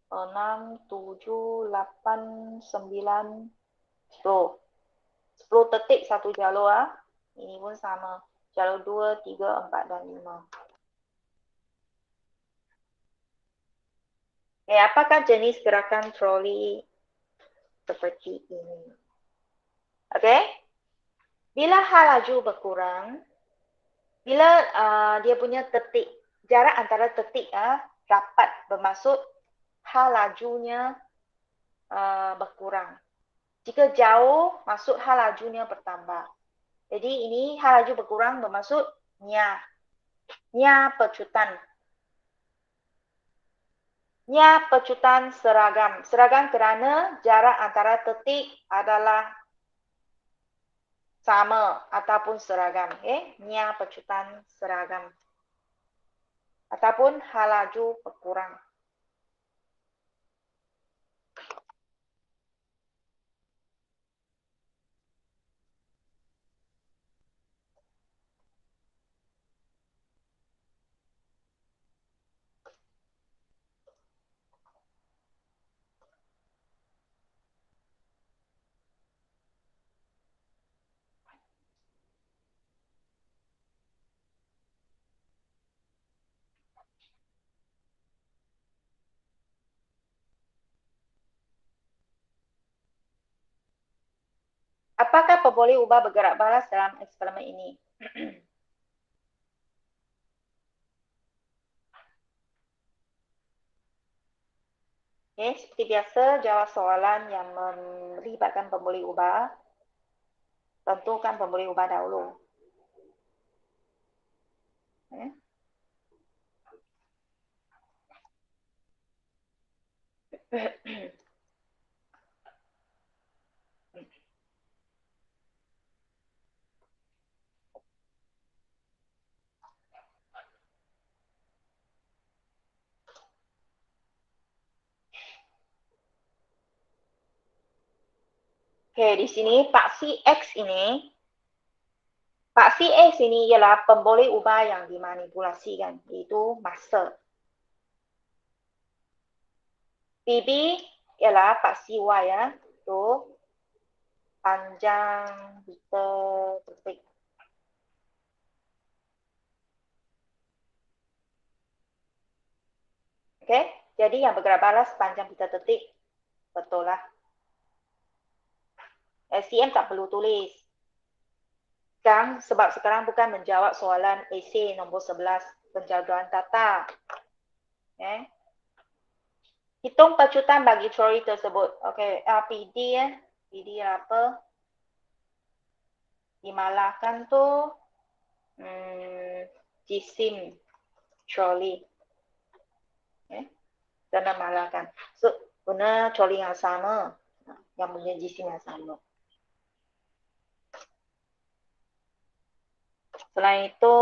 Speaker 1: 6, 7, 8, 9, 10. 10 detik satu jalur. Ini pun sama. Jalur 2, 3, 4, dan 5. Apakah jenis gerakan troli seperti ini? Okey. Bila hal laju berkurang, bila dia punya detik, jarak antara detik dapat bermaksud hal lajunya berkurang. Jika jauh, maksud hal lajunya bertambah. Jadi ini hal laju berkurang bermaksud nya. Nya pecutan. Nya pecutan seragam. Seragam kerana jarak antara detik adalah sama ataupun seragam. Nya pecutan seragam. Ataupun hal laju berkurang. Apakah pemboleh ubah bergerak balas dalam eksperimen ini? Seperti biasa, jawab soalan yang melibatkan pemboleh ubah. Tentukan pemboleh ubah dahulu. Di sini paksi X ini, paksi X ini ialah pemboleh ubah yang dimanipulasikan, iaitu masa. PB ialah paksi Y itu panjang meter detik. Jadi yang bergerak balas panjang meter detik, betul lah. SCM tak perlu tulis. Sebab sekarang bukan menjawab soalan esei nombor 11, penjaduan tata. Hitung pecutan bagi teori tersebut. PD PD apa? Dimalahkan tu jisim troli. Dan malahkan. So, guna troli yang sama. Yang punya jisim yang sama. Selain itu,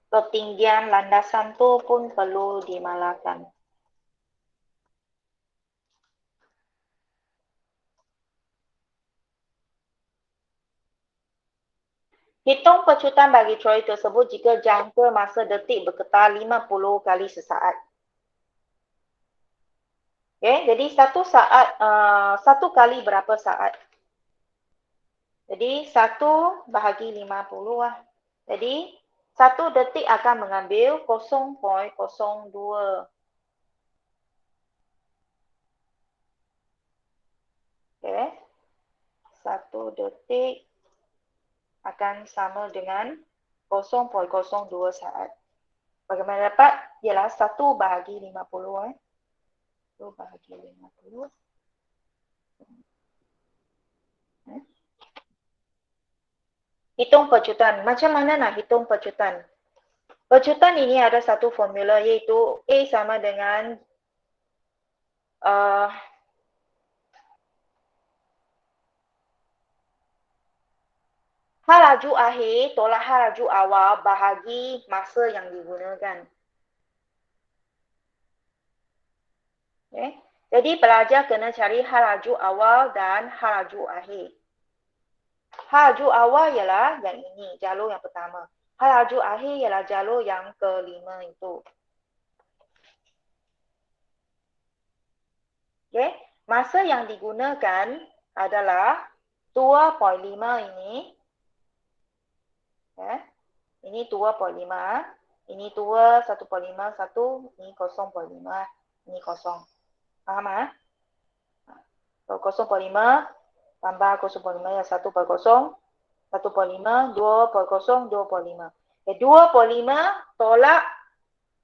Speaker 1: ketinggian landasan tu pun perlu dimalahkan. Hitung pecutan bagi troli tersebut jika jangka masa detik bergetar 50 kali sesaat. Jadi satu kali berapa saat? Jadi 1 bahagi 50 lah. Jadi 1 detik akan mengambil 0.02. 1 detik akan sama dengan 0.02 saat. Bagaimana dapat? Ialah 1 bahagi 50. 1 bahagi 50. Hitung pecutan. Macam mana nak hitung pecutan? Pecutan ini ada satu formula, iaitu A sama dengan hal laju akhir tolak hal laju awal bahagi masa yang digunakan. Jadi pelajar kena cari hal laju awal dan hal laju akhir. Hal laju awal ialah yang ini, jalur yang pertama. Hal laju akhir ialah jalur yang kelima itu. Okay. Masa yang digunakan adalah 2.5 ini. Ini 2.5. Ini 2, 1.5, 1. Ini 0.5. Ini 0. Faham? 0.5 tambah 0.5 ya 1/0. 1.5, 2/0, 2.5. 2.5 tolak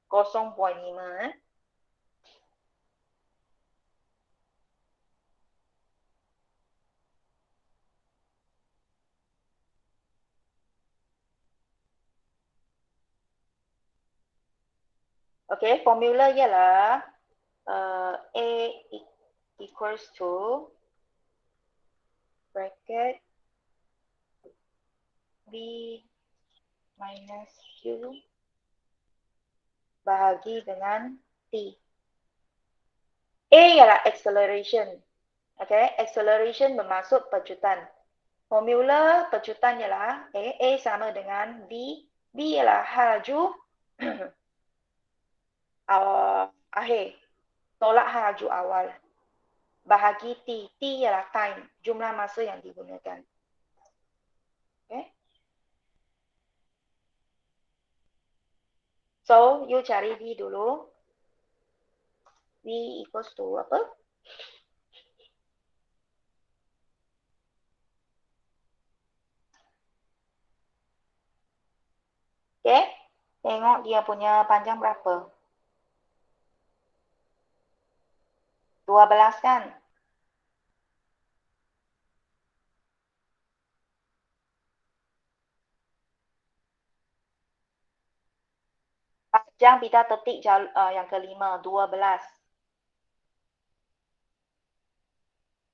Speaker 1: 0.5. Okey, formula ialah A equals to bracket B minus Q bahagi dengan T. A ialah acceleration. Okay, acceleration bermaksud pecutan. Formula pecutan ialah A sama dengan B. B ialah hal laju akhir. Tolak hal laju awal. Bahagi T. T ialah time. Jumlah masa yang digunakan. Okay. So, you cari V dulu. V equals to apa? Okay. Tengok dia punya panjang berapa. 12 kan? Panjang pita tetik yang kelima, 12.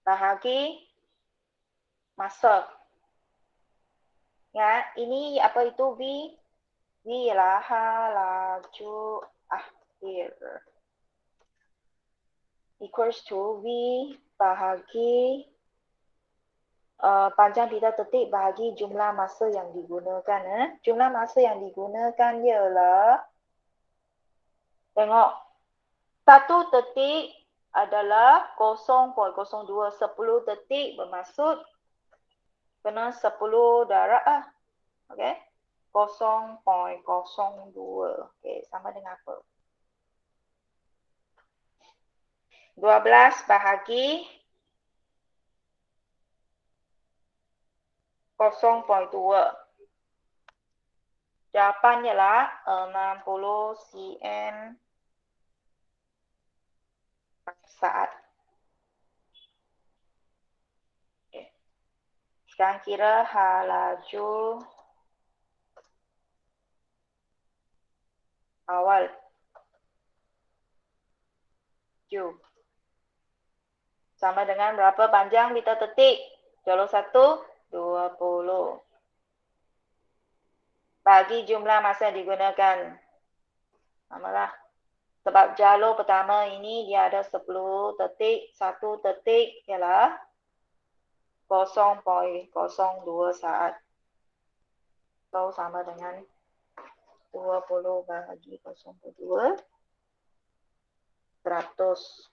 Speaker 1: Bahagi masa. Ya, ini apa itu V? V ialah hal laju akhir. Equals to V bahagi panjang pita tetik bahagi jumlah masa yang digunakan. Jumlah masa yang digunakan ialah, tengok, 1 detik adalah 0.02. 10 detik bermaksud kena 10 darab. Okay. 0.02. Okay, sama dengan apa? 12 bahagi 0.2. Jawapannya ialah 60 cm per saat. Okay. Sekarang kira hal laju awal. Q. Sama dengan berapa panjang pita tetik? Jalur 1, 20. Bagi jumlah masa yang digunakan. Samalah. Sebab jalur pertama ini dia ada 10 detik. 1 detik ialah 0.02 saat. So, sama dengan 20 bahagi 0.2. 100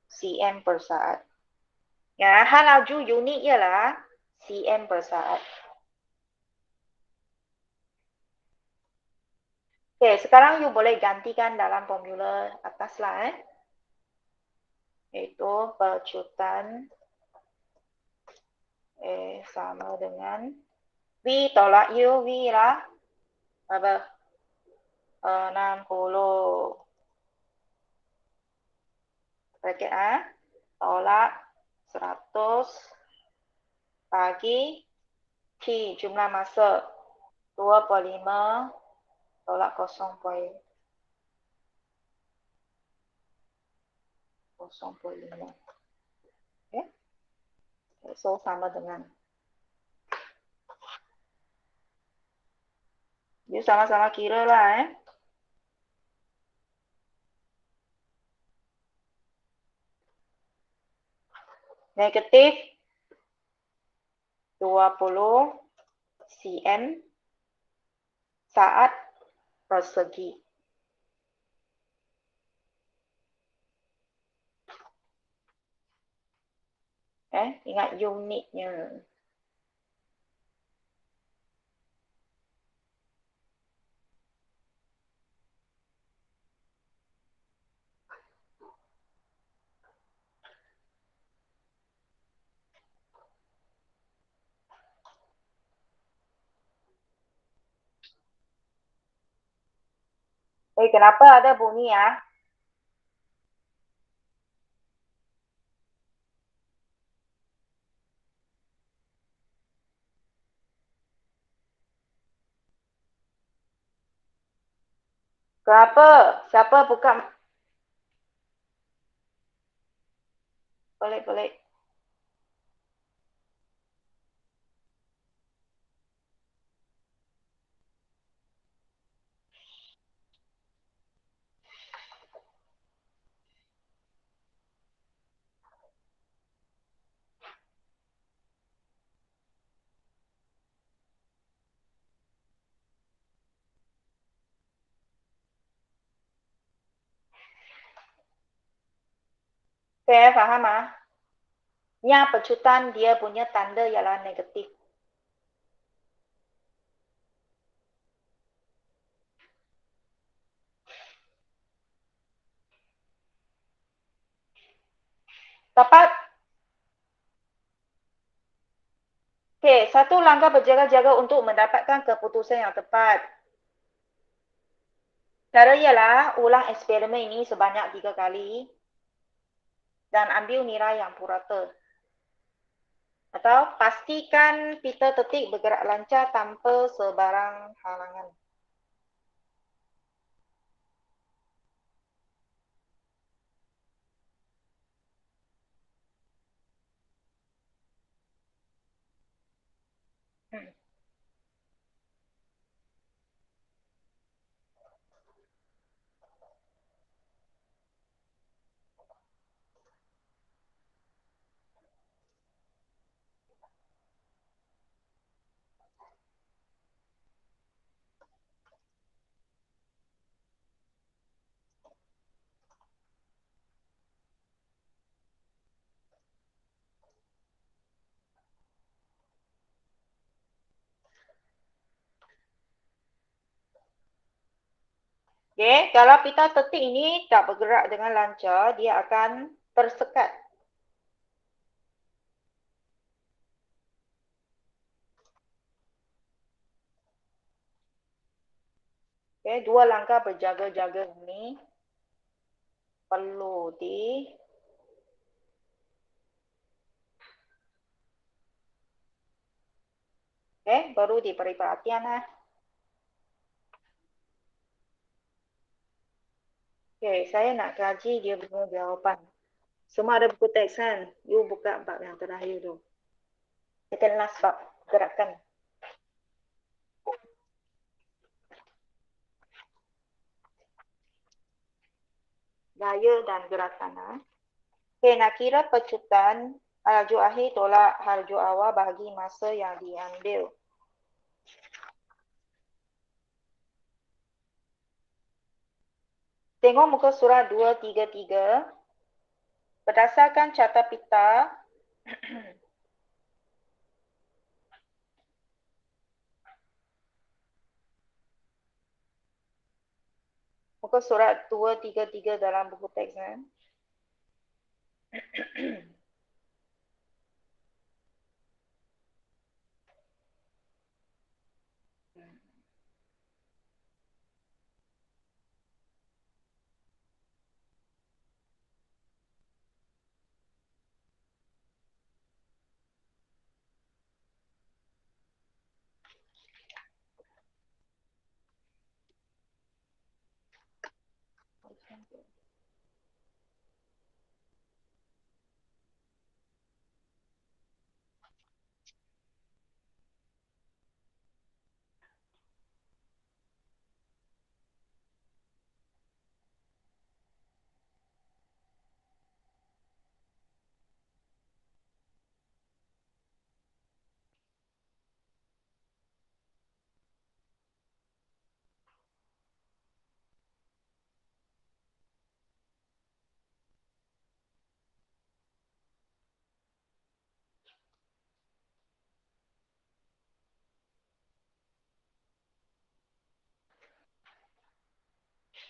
Speaker 1: cm per saat. Ya, hal laju unit ialah cm per saat. Okey, sekarang you boleh gantikan dalam formula atas lah. Iaitu pecutan sama dengan V tolak U. V lah apa? 60. Bracket tolak 100 bagi T jumlah masa 2/5 tolak 0.5. Okay. So, sama dengan. You sama-sama kira lah. Negatif 20 cm saat persegi. Ingat unitnya. Kenapa ada bunyi ya? Kenapa? Siapa buka? Pelik-pelik. Saya faham ah. Nya pecutan dia punya tanda ialah negatif. Tepat. Okey, satu langkah berjaga-jaga untuk mendapatkan keputusan yang tepat. Cara ialah ulang eksperimen ini sebanyak 3 kali dan ambil nilai yang purata. Atau pastikan pita tetik bergerak lancar tanpa sebarang halangan. Okey, kalau pita tetik ini tak bergerak dengan lancar, dia akan tersekat. Okey, 2 langkah berjaga-jaga ini perlu baru diberi perhatian lah. Okey, saya nak kaji dia punya jawapan. Semua ada buku teks kan? You buka bab yang terakhir tu. Second last bab, gerakan. Gaya dan gerakan. Okey, nak kira pecutan laju akhir tolak laju awal bagi masa yang diambil. Tengok muka surat 233. Berdasarkan carta pita, muka surat 233 dalam buku teks.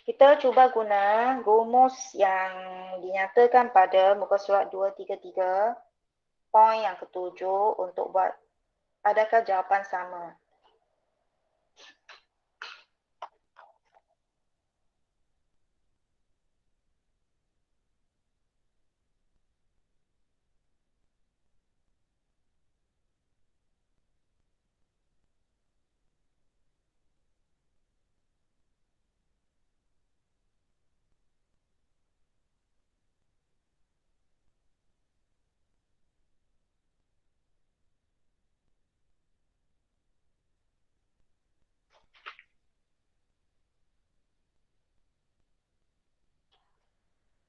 Speaker 1: Kita cuba guna rumus yang dinyatakan pada muka surat 233, poin yang ketujuh untuk buat adakah jawapan sama.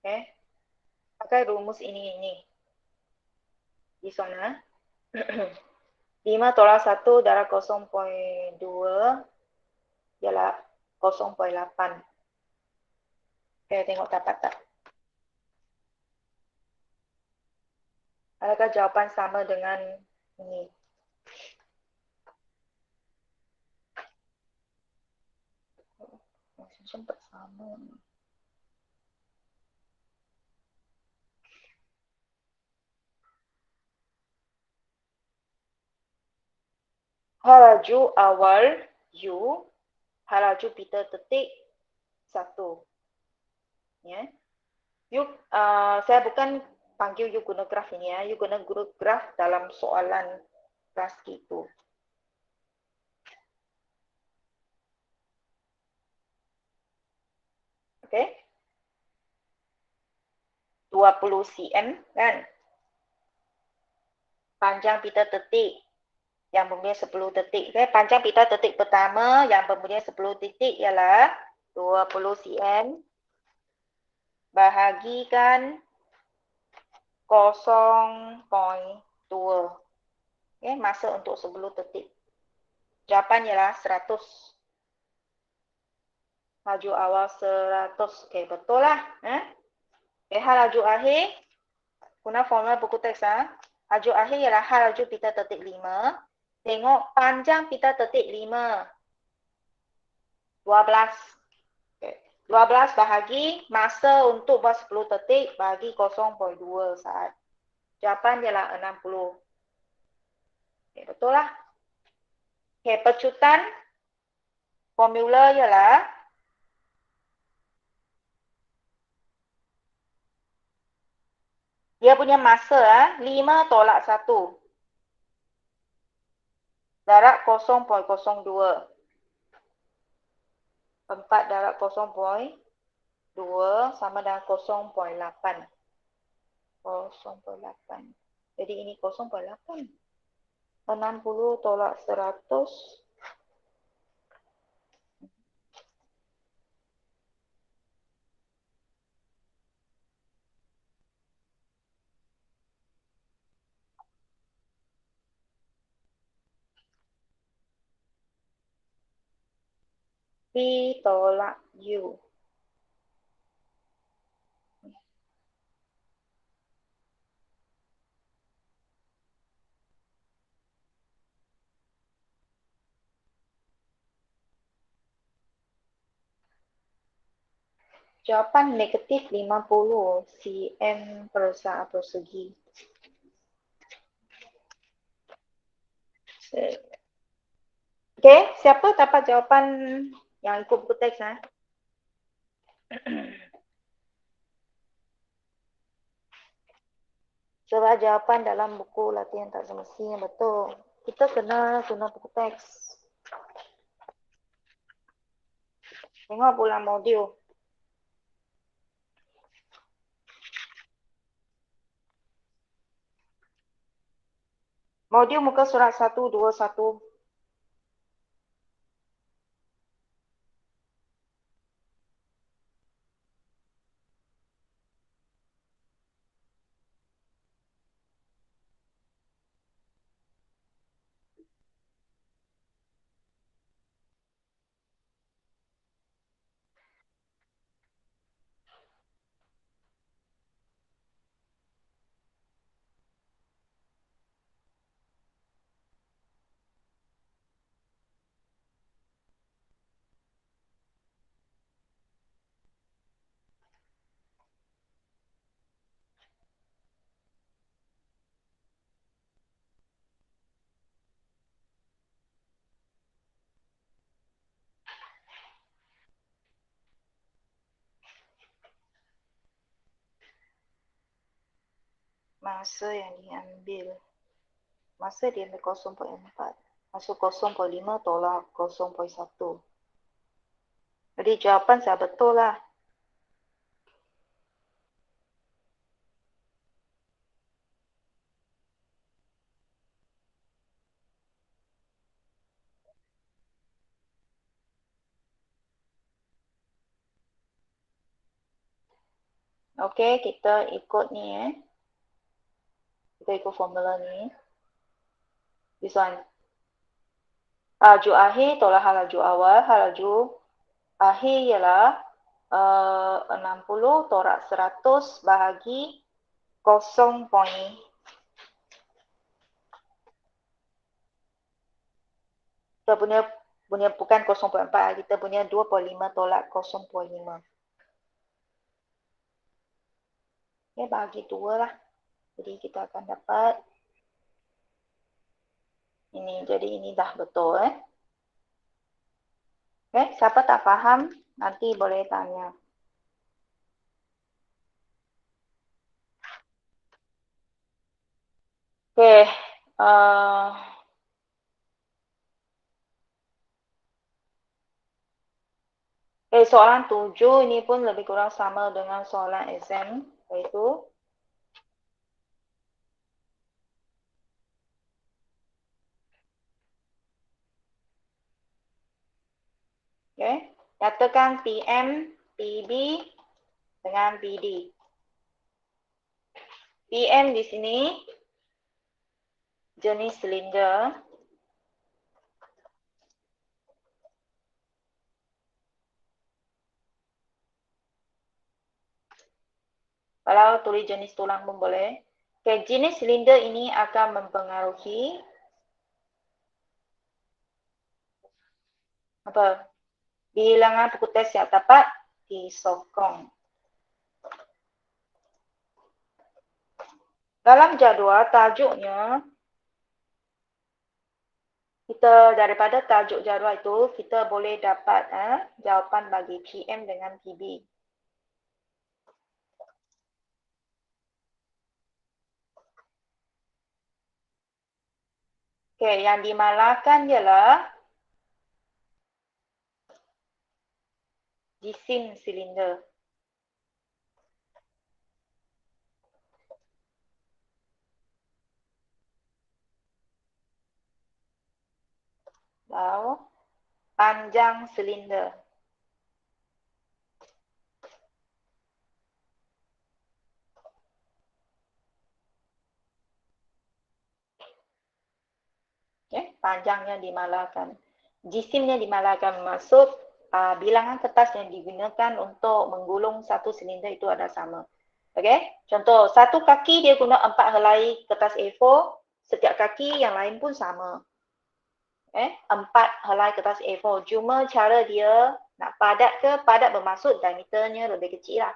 Speaker 1: Okay. Pakai rumus ini. Di sana. 5 tolak 1 darab 0,2 ialah 0,8. Okay, tengok dapat tak? Adakah jawapan sama dengan ini? Sempat sama. Halaju awal U, halaju pita detik 1. Ya. You, saya bukan panggil you guna graf ini ya. You guna graf dalam soalan kelas itu. Okey. 20 cm kan. Panjang pita detik yang bermula 10 detik. Okay. Panjang pita detik pertama yang bermula 10 detik ialah 20 cm bahagikan 0.2. Okay. Masa untuk 10 detik. Jawapan ialah 100. Laju awal 100. Okay, betul lah. Hal laju akhir, guna formula buku teks. Laju akhir ialah hal laju pita detik 5. Tengok panjang pita detik 5. 12. Okay. 12 bahagi masa untuk buat 10 detik bagi 0.2 saat. Jawapan ialah 60. Okay, betul lah. Okay, pecutan formula ialah dia punya masa 5 tolak 1 darab 0.02. 4 darab 0.2 sama dengan 0.8. 0.8. Jadi ini 0.8. 60 tolak 100. P tolak U. Jawapan negatif 50 cm persegi. Okey, siapa dapat jawapan yang ikut buku teks? Sebab jawapan dalam buku latihan tak semestinya betul. Kita kena guna buku teks. Tengok pula modul. Modul muka surat 121. masa yang diambil. Masa diambil 0.4. Masuk 0.5 tolak 0.1. Jadi jawapan saya betul lah. Okey, kita ikut ni Kita ikut formula ni. This one. Laju akhir tolak laju awal. Laju akhir ialah 60 tolak 100 bahagi 0. Kita punya bukan 0.4, kita punya 2.5 tolak 0.5. Okay, bahagi 2 lah. Jadi kita akan dapat ini. Jadi ini dah betul. Okay, siapa tak faham, nanti boleh tanya. Okay. Soalan 7 ini pun lebih kurang sama dengan soalan exam, iaitu nyatakan PM, PB dengan PD. PM di sini jenis silinder. Kalau tulis jenis tulang pun boleh. Okay, jenis silinder ini akan mempengaruhi bilangan pukul tes yang dapat disokong. Dalam jadual tajuknya, kita daripada tajuk jadual itu, kita boleh dapat jawapan bagi PM dengan PB. Okay, yang dimalahkan ialah jisim silinder. Lalu panjang silinder. Okay, panjangnya dimalahkan. Jisimnya dimalahkan, maksud bilangan kertas yang digunakan untuk menggulung satu silinder itu ada sama. Okay, contoh satu kaki dia guna 4 helai kertas A4, setiap kaki yang lain pun sama. 4 helai kertas A4. Cuma cara dia nak padat ke, padat bermaksud diameternya lebih kecil lah.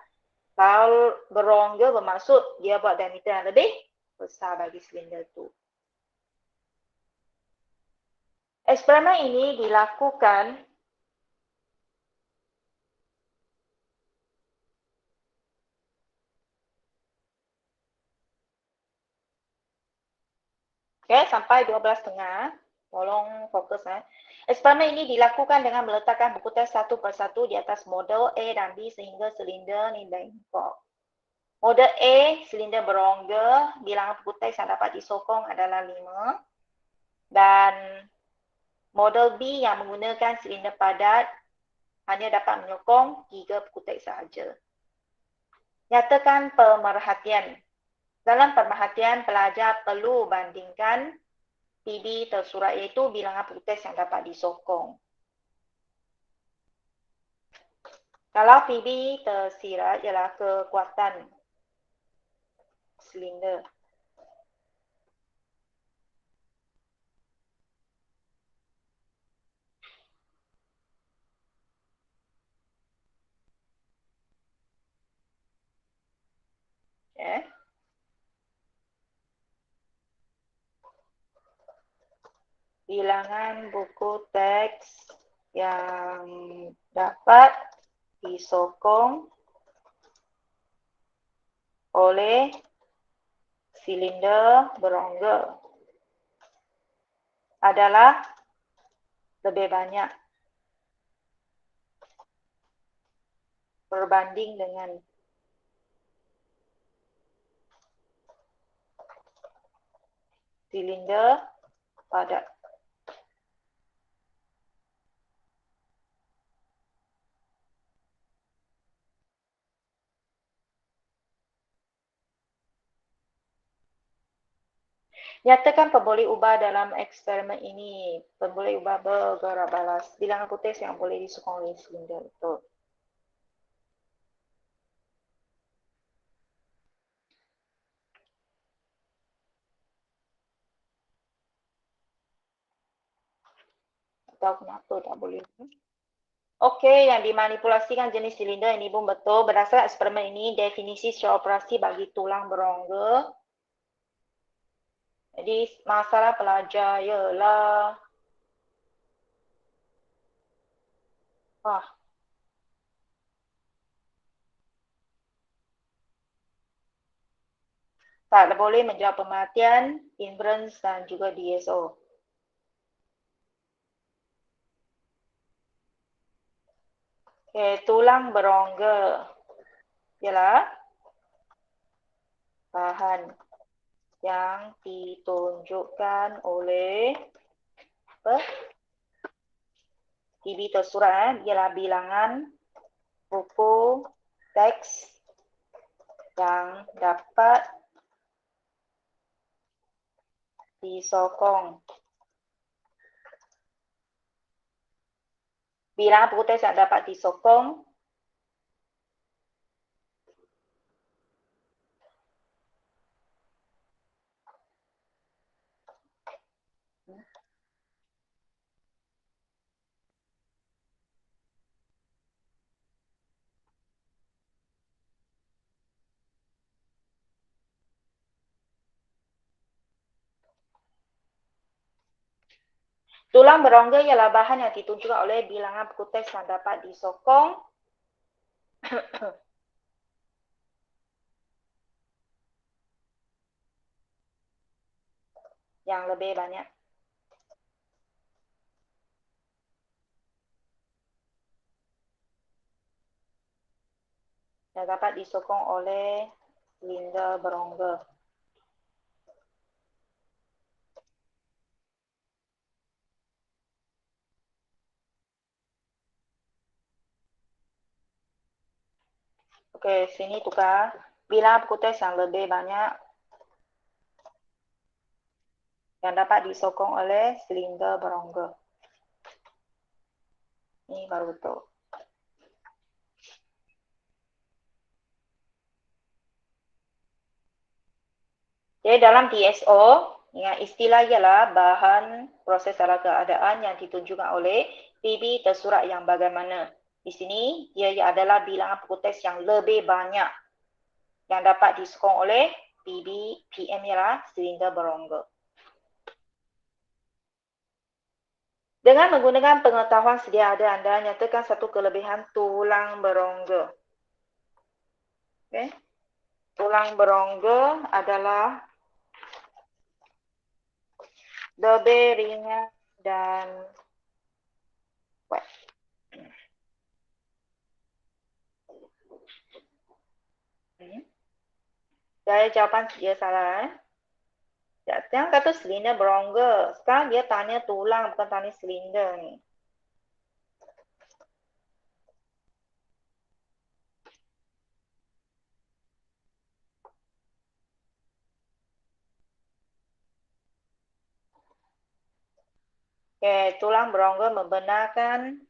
Speaker 1: Kalau berongga bermaksud dia buat diameter yang lebih besar bagi silinder tu. Eksperimen ini dilakukan sampai 12.30. Tolong fokus. Eksperimen ini dilakukan dengan meletakkan buku tes satu persatu di atas model A dan B sehingga silinder ni bengkok. Model A, silinder berongga, bilangan buku tes yang dapat disokong adalah 5. Dan model B yang menggunakan silinder padat hanya dapat menyokong 3 buku teks sahaja. Nyatakan pemerhatian. Dalam pemerhatian, pelajar perlu bandingkan PB tersurat iaitu bilangan buku teks yang dapat disokong. Kalau PB tersirat ialah kekuatan silinder. Bilangan buku teks yang dapat disokong oleh silinder berongga adalah lebih banyak berbanding dengan silinder padat. Nyatakan pemboleh ubah dalam eksperimen ini. Pemboleh ubah bergerak balas. Bilangan putih yang boleh disokong oleh silinder. Betul. Tahu kenapa tak boleh. Okey, yang dimanipulasikan jenis silinder ini pun betul. Berdasarkan eksperimen ini, definisi secara operasi bagi tulang berongga. Jadi, masalah pelajar ialah tak boleh menjawab pemerhatian, inference dan juga DSO. Okey, tulang berongga ialah bahan yang ditunjukkan oleh apa? TB tersurat ialah bilangan buku teks yang dapat disokong. Bilangan buku teks yang dapat disokong tulang berongga ialah bahan yang ditunjukkan oleh bilangan buku teks yang dapat disokong yang lebih banyak. Yang dapat disokong oleh silinder berongga. Okey, sini tukar. Bilangan buku teks yang lebih banyak yang dapat disokong oleh silinder berongga. Ini baru betul. Jadi dalam DSO, yang istilah ialah bahan proses dalam keadaan yang ditunjukkan oleh PB tersurat yang bagaimana. Di sini, ia adalah bilangan buku teks yang lebih banyak yang dapat disokong oleh PB, PM ialah silinder berongga. Dengan menggunakan pengetahuan sedia ada, anda nyatakan satu kelebihan tulang berongga. Okay. Tulang berongga adalah lebih ringan dan kuat. Saya jawapan dia salah. Jangan kata silinder berongga. Sekarang dia tanya tulang, bukan tanya silinder ni. Okay, tulang berongga membenarkan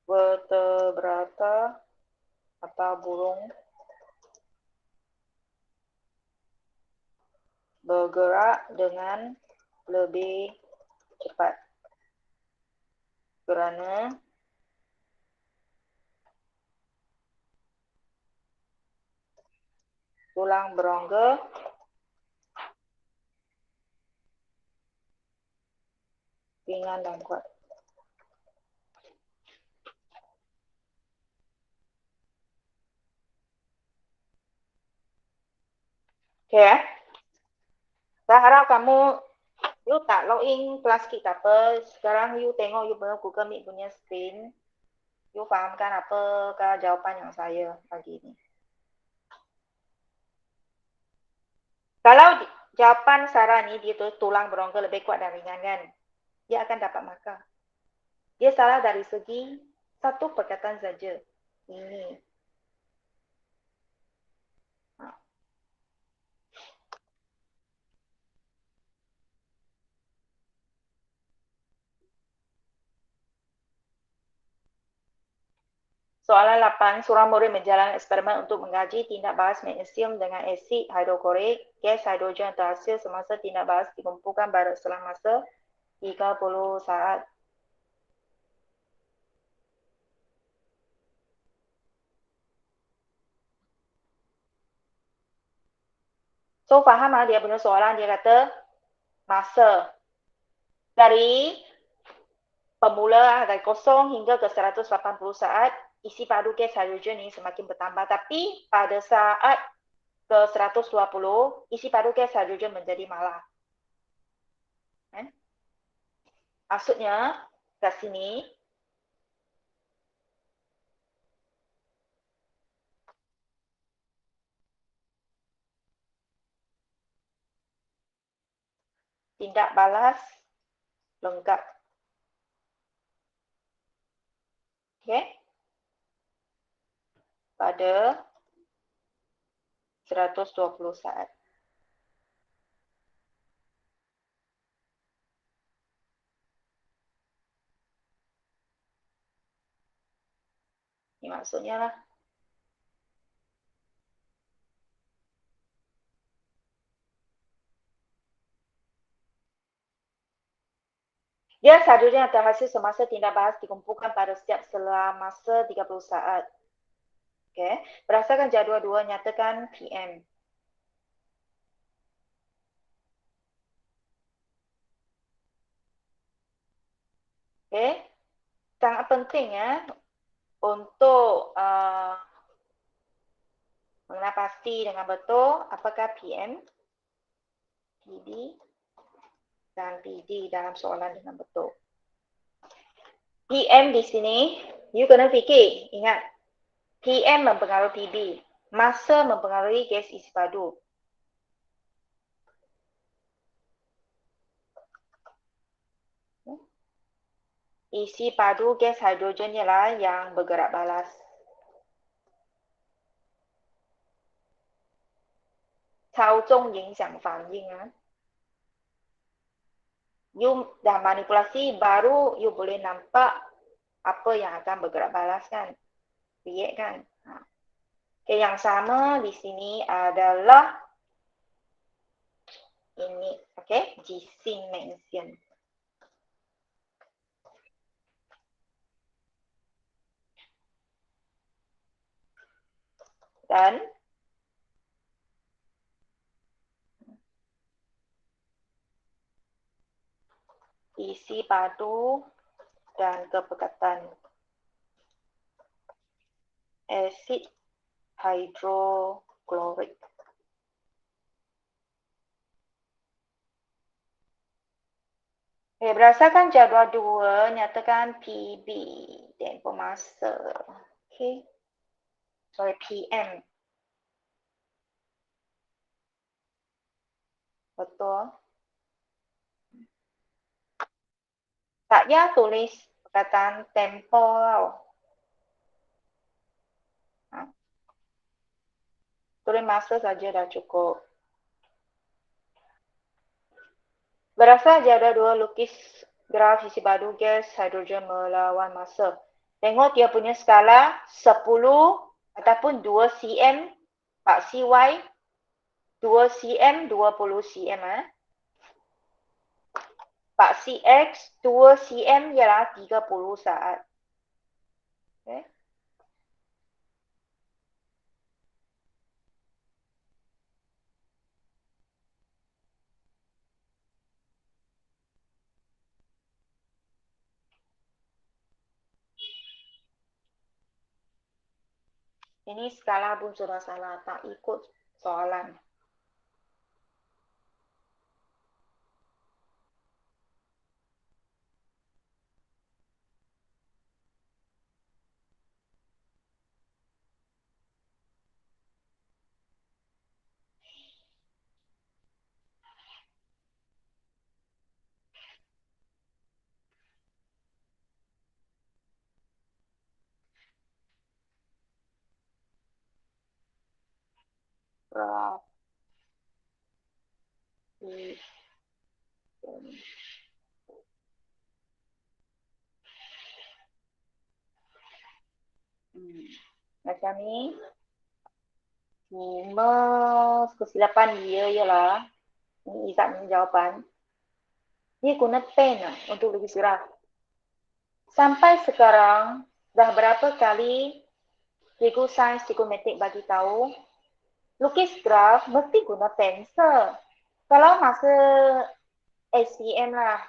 Speaker 1: vertebrata atau burung bergerak dengan lebih cepat. Kerana tulang berongga ringan dan kuat. Okay, ya. Saya harap kamu, you tak login kelas kita apa. Sekarang you tengok you punya Google Meet punya screen. You fahamkan apakah jawapan yang saya bagi ini. Kalau jawapan Sarah ni dia tulang berongga lebih kuat dan ringan kan, dia akan dapat markah. Dia salah dari segi satu perkataan saja. Ini. Soalan 8, seorang murid menjalankan eksperimen untuk mengkaji tindak balas magnesium dengan asid hidroklorik, gas hidrogen terhasil semasa tindak balas dikumpulkan barat selang masa 30 saat. So, faham dia punya soalan, dia kata masa dari pemula dari kosong hingga ke 180 saat, isi padu gas hidrogen ini semakin bertambah. Tapi pada saat ke 120, isi padu gas hidrogen menjadi malah. Maksudnya, kat sini, tindak balas lengkap. Okay? Pada 120 saat. Ini maksudnya lah. Dia hidrogen yang terhasil semasa tindak balas dikumpulkan pada setiap selama masa 30 saat. Okay. Berdasarkan jadual 2, nyatakan PM. Okay. Sangat penting ya untuk mengenal pasti dengan betul apakah PM, PD dan PD dalam soalan dengan betul. PM di sini, you kena fikir, ingat, PM mempengaruhi PD, masa mempengaruhi gas isi padu. Isi padu gas hidrogennya lah yang bergerak balas. Caozong 影响反应啊. You dah manipulasi, baru you boleh nampak apa yang akan bergerak balas kan. React kan. Okay, yang sama di sini adalah ini, okay, gising magnesium. Dan isi padu dan kepekatan asid hidroklorik. Okay, berdasarkan jadual 2, nyatakan PB, tempoh masa. Okay. Sorry, PM. Betul. Tak payah tulis perkataan tempo tau. Tulis masa saja dah cukup. Berdasar jadual 2, lukis graf isi padu gas hidrogen melawan masa. Tengok dia punya skala 10 ataupun 2 cm Pak CY 2 cm 20 cm. Pak CX 2 cm ialah 30 saat. Okay. Ini skala pun sudah salah, tak ikut soalan. graf. Macam ni. Cuma kesilapan dia ialah, ni Izzat punya jawapan, dia guna pen untuk lukis graf. Sampai sekarang, dah berapa kali cikgu sains, cikgu matematik bagi tahu, lukis graf mesti guna pensel. Kalau masa SPM lah,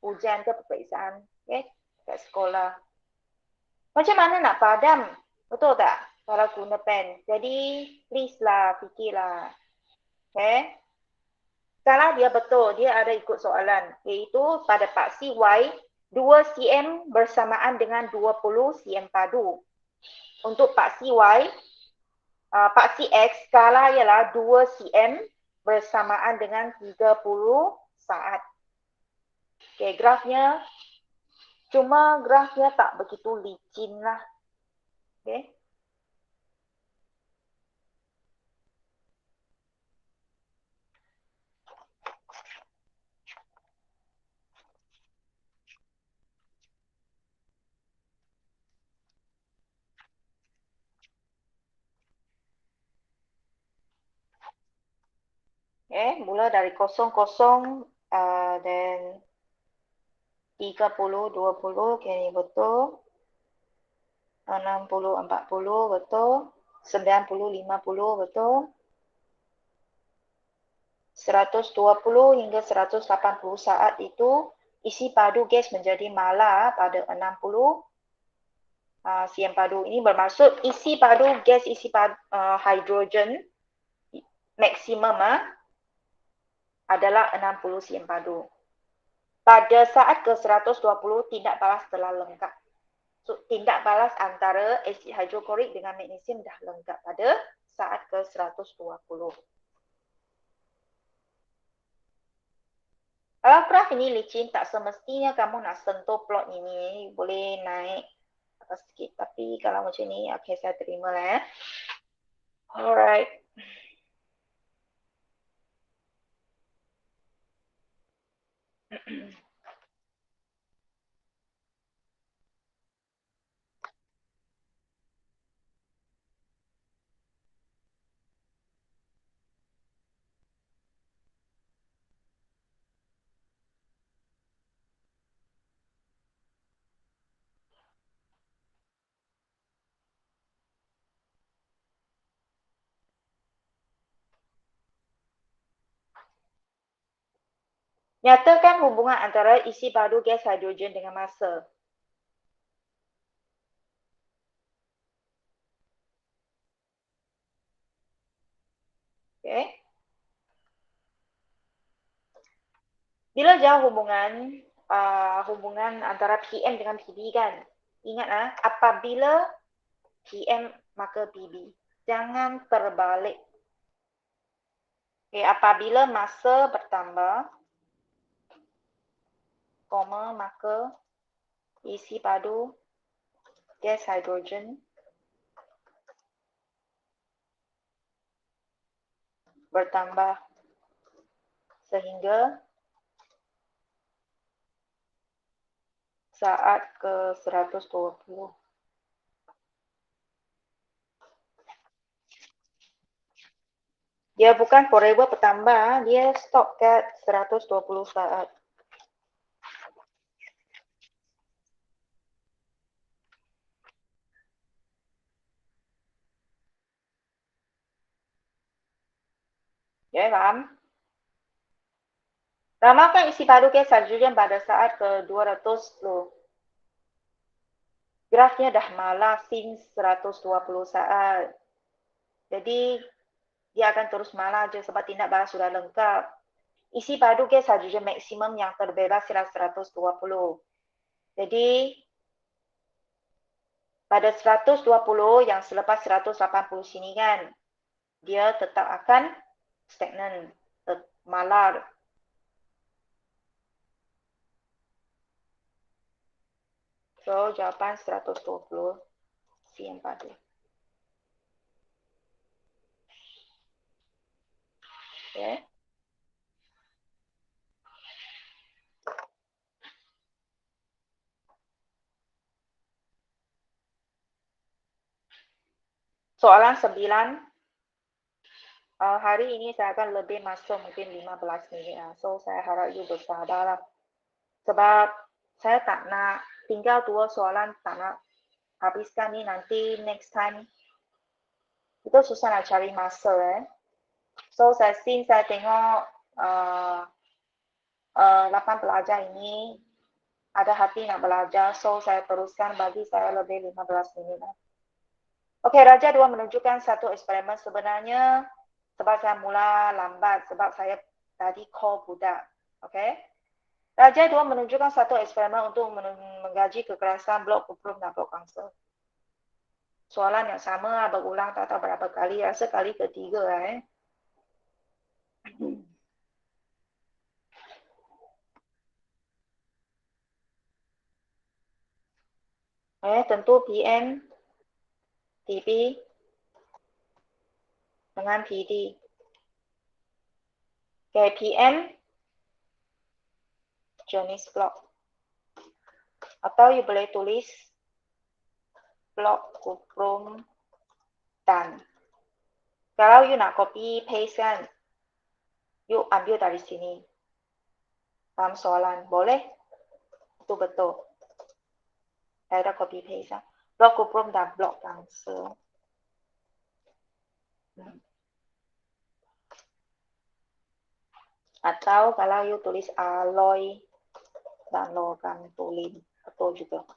Speaker 1: ujian ke peperiksaan, okay, kat sekolah. Macam mana nak padam? Betul tak? Kalau guna pen. Jadi, please lah, fikirlah. Okay. Salah dia betul, dia ada ikut soalan. Iaitu pada paksi Y, 2 cm bersamaan dengan 20 cm padu. Untuk paksi Y, paksi X, skala ialah 2 cm bersamaan dengan 30 saat. Okay, grafnya, cuma grafnya tak begitu licin lah. Okay. Mula dari 00 dan 30, 20, okay, betul. 60, 40, betul. 90, 50, betul. 120 hingga 180 saat itu isi padu gas menjadi mala pada 60 cm padu. Ini bermaksud isi padu gas, isi padu hidrogen maksimum adalah 60 cm padu. Pada saat ke 120 tindak balas telah lengkap. So, tindak balas antara asid hidroklorik dengan magnesium dah lengkap pada saat ke 120. Kalau graf ini licin, tak semestinya kamu nak sentuh plot ini. Boleh naik atas sikit. Tapi kalau macam ni, okay, saya terima lah ya. Alright. Nyatakan hubungan antara isi padu gas hidrogen dengan massa. Okay. Bila jauh hubungan antara PM dengan PB kan? Ingat apabila PM maka PB. Jangan terbalik. Okay, apabila massa bertambah, maka isi padu gas hidrogen bertambah sehingga saat ke 120. Dia bukan forever bertambah, dia stop kat 120 saat. Ya, faham? Ramalkan isi padu gas hidrogen pada saat ke 210. Grafnya dah malah since 120 saat. Jadi, dia akan terus malah je sebab tindak balas sudah lengkap. Isi padu gas hidrogen maksimum yang terbebas ialah 120. Jadi, pada 120 yang selepas 180 sini kan, dia tetap akan stagnan, malar. So, jawapan 120 cm padu. Okay. Soalan 9. Hari ini saya akan lebih masuk mungkin 15 minit. So, saya harap you bersabarlah. Sebab saya tak nak tinggal 2 soalan, tak nak habiskan ni nanti next time. Kita susah nak cari masa. So, saya tengok 8 pelajar ini ada hati nak belajar. So, saya teruskan bagi saya lebih 15 minit. Okey, Raja 2 menunjukkan satu eksperimen. Sebenarnya sebab saya mula lambat, sebab saya tadi call budak. Okey. Raja 2 menunjukkan satu eksperimen untuk mengkaji kekerasan blok kuprum dan blok kangsel. Soalan yang sama berulang tak tahu berapa kali, rasa kali ketiga. Tentu PM, TP dengan PD. Okay, PM jenis blok. Atau you boleh tulis blok kuprum dan. Kalau you nak copy paste kan, you ambil dari sini. Dalam soalan, boleh? Itu betul. Saya dah copy paste. Blok kuprum dan blok kangsel. Atau kalau you tulis alloy dan logam tulin, betul juga.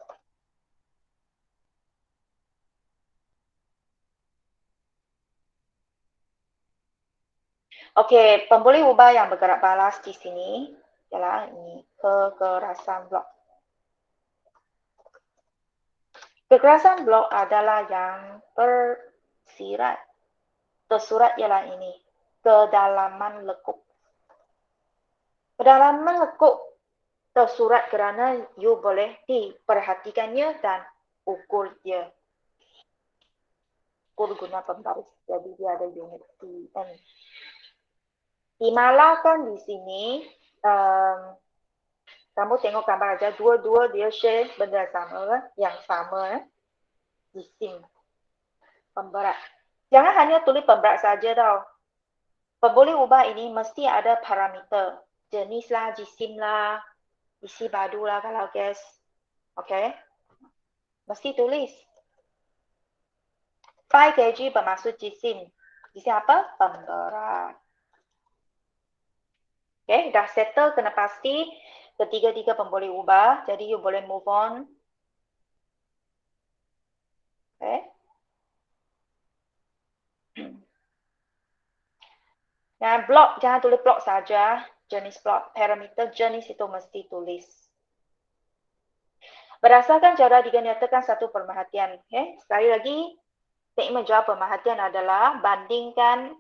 Speaker 1: Okey, pembuli ubah yang bergerak balas di sini ialah ini, kekerasan blok. Kekerasan blok adalah yang tersurat ialah ini, kedalaman lekuk. Kedalaman lekuk tersurat kerana you boleh diperhatikannya dan ukur dia. Ukur guna pembaris, jadi dia ada unit cm. Dimalahkan di sini, kamu tengok gambar aja, dua-dua dia share benda sama, yang sama, jisim, pemberat. Jangan hanya tulis pemberat saja tau. Pembuli ubah ini mesti ada parameter, jenis lah, jisim lah, isi badu lah kalau gas. Okay? Mesti tulis. 5 kg bermaksud jisim. Jisim apa? Pemberat. Okay, dah settle, kena pasti ketiga-tiga pembuli ubah. Jadi you boleh move on. Okay. Dan blok, jangan tulis blok saja. Jenis blok, parameter jenis itu mesti tulis. Berdasarkan cara dinyatakan satu pemerhatian. Okay. Sekali lagi, teknik menjawab pemerhatian adalah bandingkan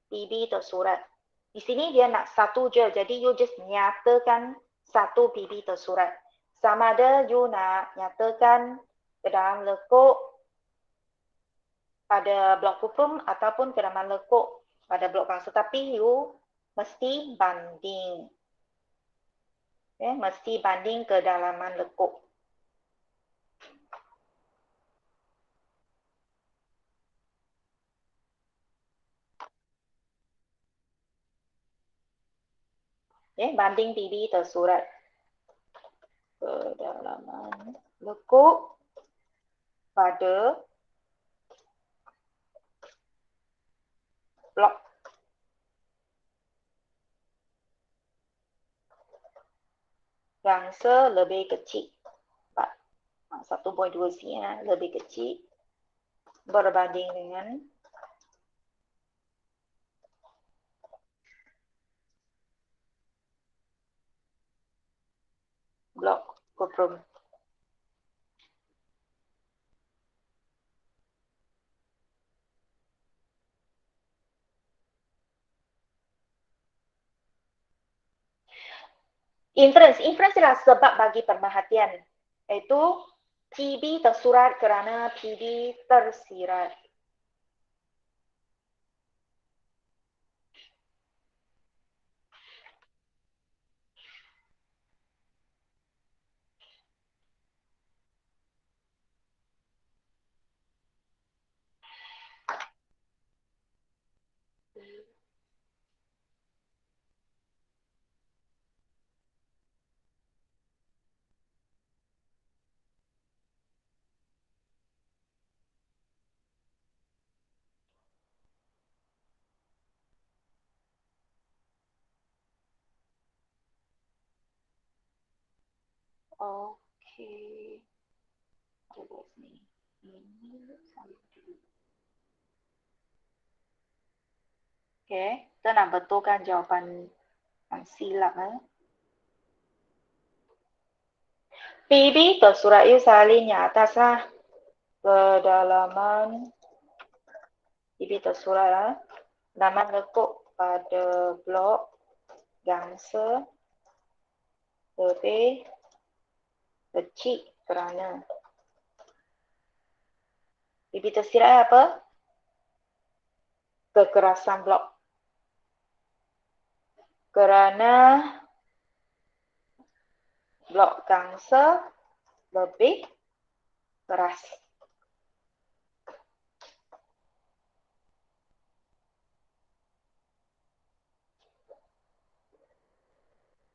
Speaker 1: PB tersurat. Di sini dia nak satu je, jadi you just nyatakan satu PB tersurat. Sama ada you nak nyatakan kedalaman lekuk pada blok kuprum ataupun kedalaman lekuk pada blok kangsel. Tapi you mesti banding. Okay, mesti banding kedalaman lekuk. Okay, banding PB tersurat. Kedalaman lekuk pada blok. Kangsel lebih kecil. 1.2 cm lebih kecil berbanding dengan blok kuprum. Inference adalah sebab bagi pemerhatian, iaitu PB tersurat kerana PB tersirat. Oke. Coba sini. Ini sama. Oke, kita nak betulkan jawapan yang silap. PB tersurat you salinnya atas lah. Kedalaman PB tersurat nama lekuk pada blok gangsa lebih kecil kerana PB tersirat apa? Kekerasan blok. Kerana blok gangsa lebih keras.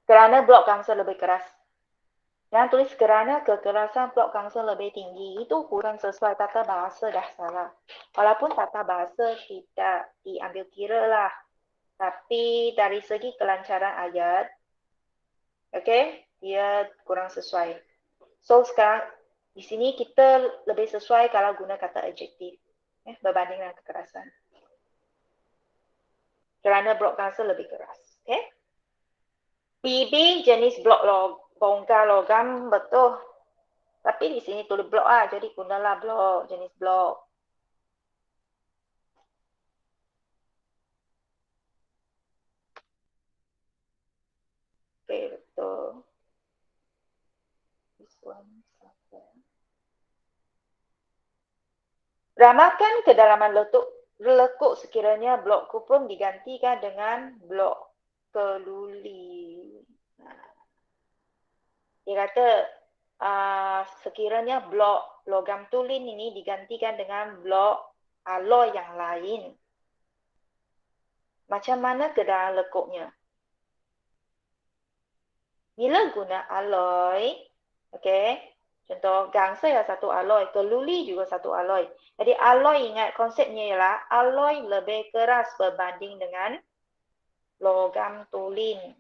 Speaker 1: Kerana blok gangsa lebih keras. Jangan tulis kerana kekerasan blok gangsa lebih tinggi. Itu kurang sesuai tata bahasa, dah salah. Walaupun tata bahasa tidak diambil kira lah. Tapi dari segi kelancaran ayat, dia kurang sesuai. So sekarang di sini kita lebih sesuai kalau guna kata adjektif. Berbanding dengan kekerasan. Kerana blok gangsa lebih keras. PB jenis blok bongkar logam betul. Tapi di sini tulis blok jadi gunalah blok, jenis blok. Betul. This one. Ramalkan kedalaman lekuk sekiranya blok kupon digantikan dengan blok keluli. Dia kata sekiranya blok logam tulin ini digantikan dengan blok alloy yang lain. Macam mana kedalaman lekuknya? Bila guna alloy, contoh gangsa ya satu alloy, keluli juga satu alloy. Jadi alloy, ingat konsepnya ialah alloy lebih keras berbanding dengan logam tulin.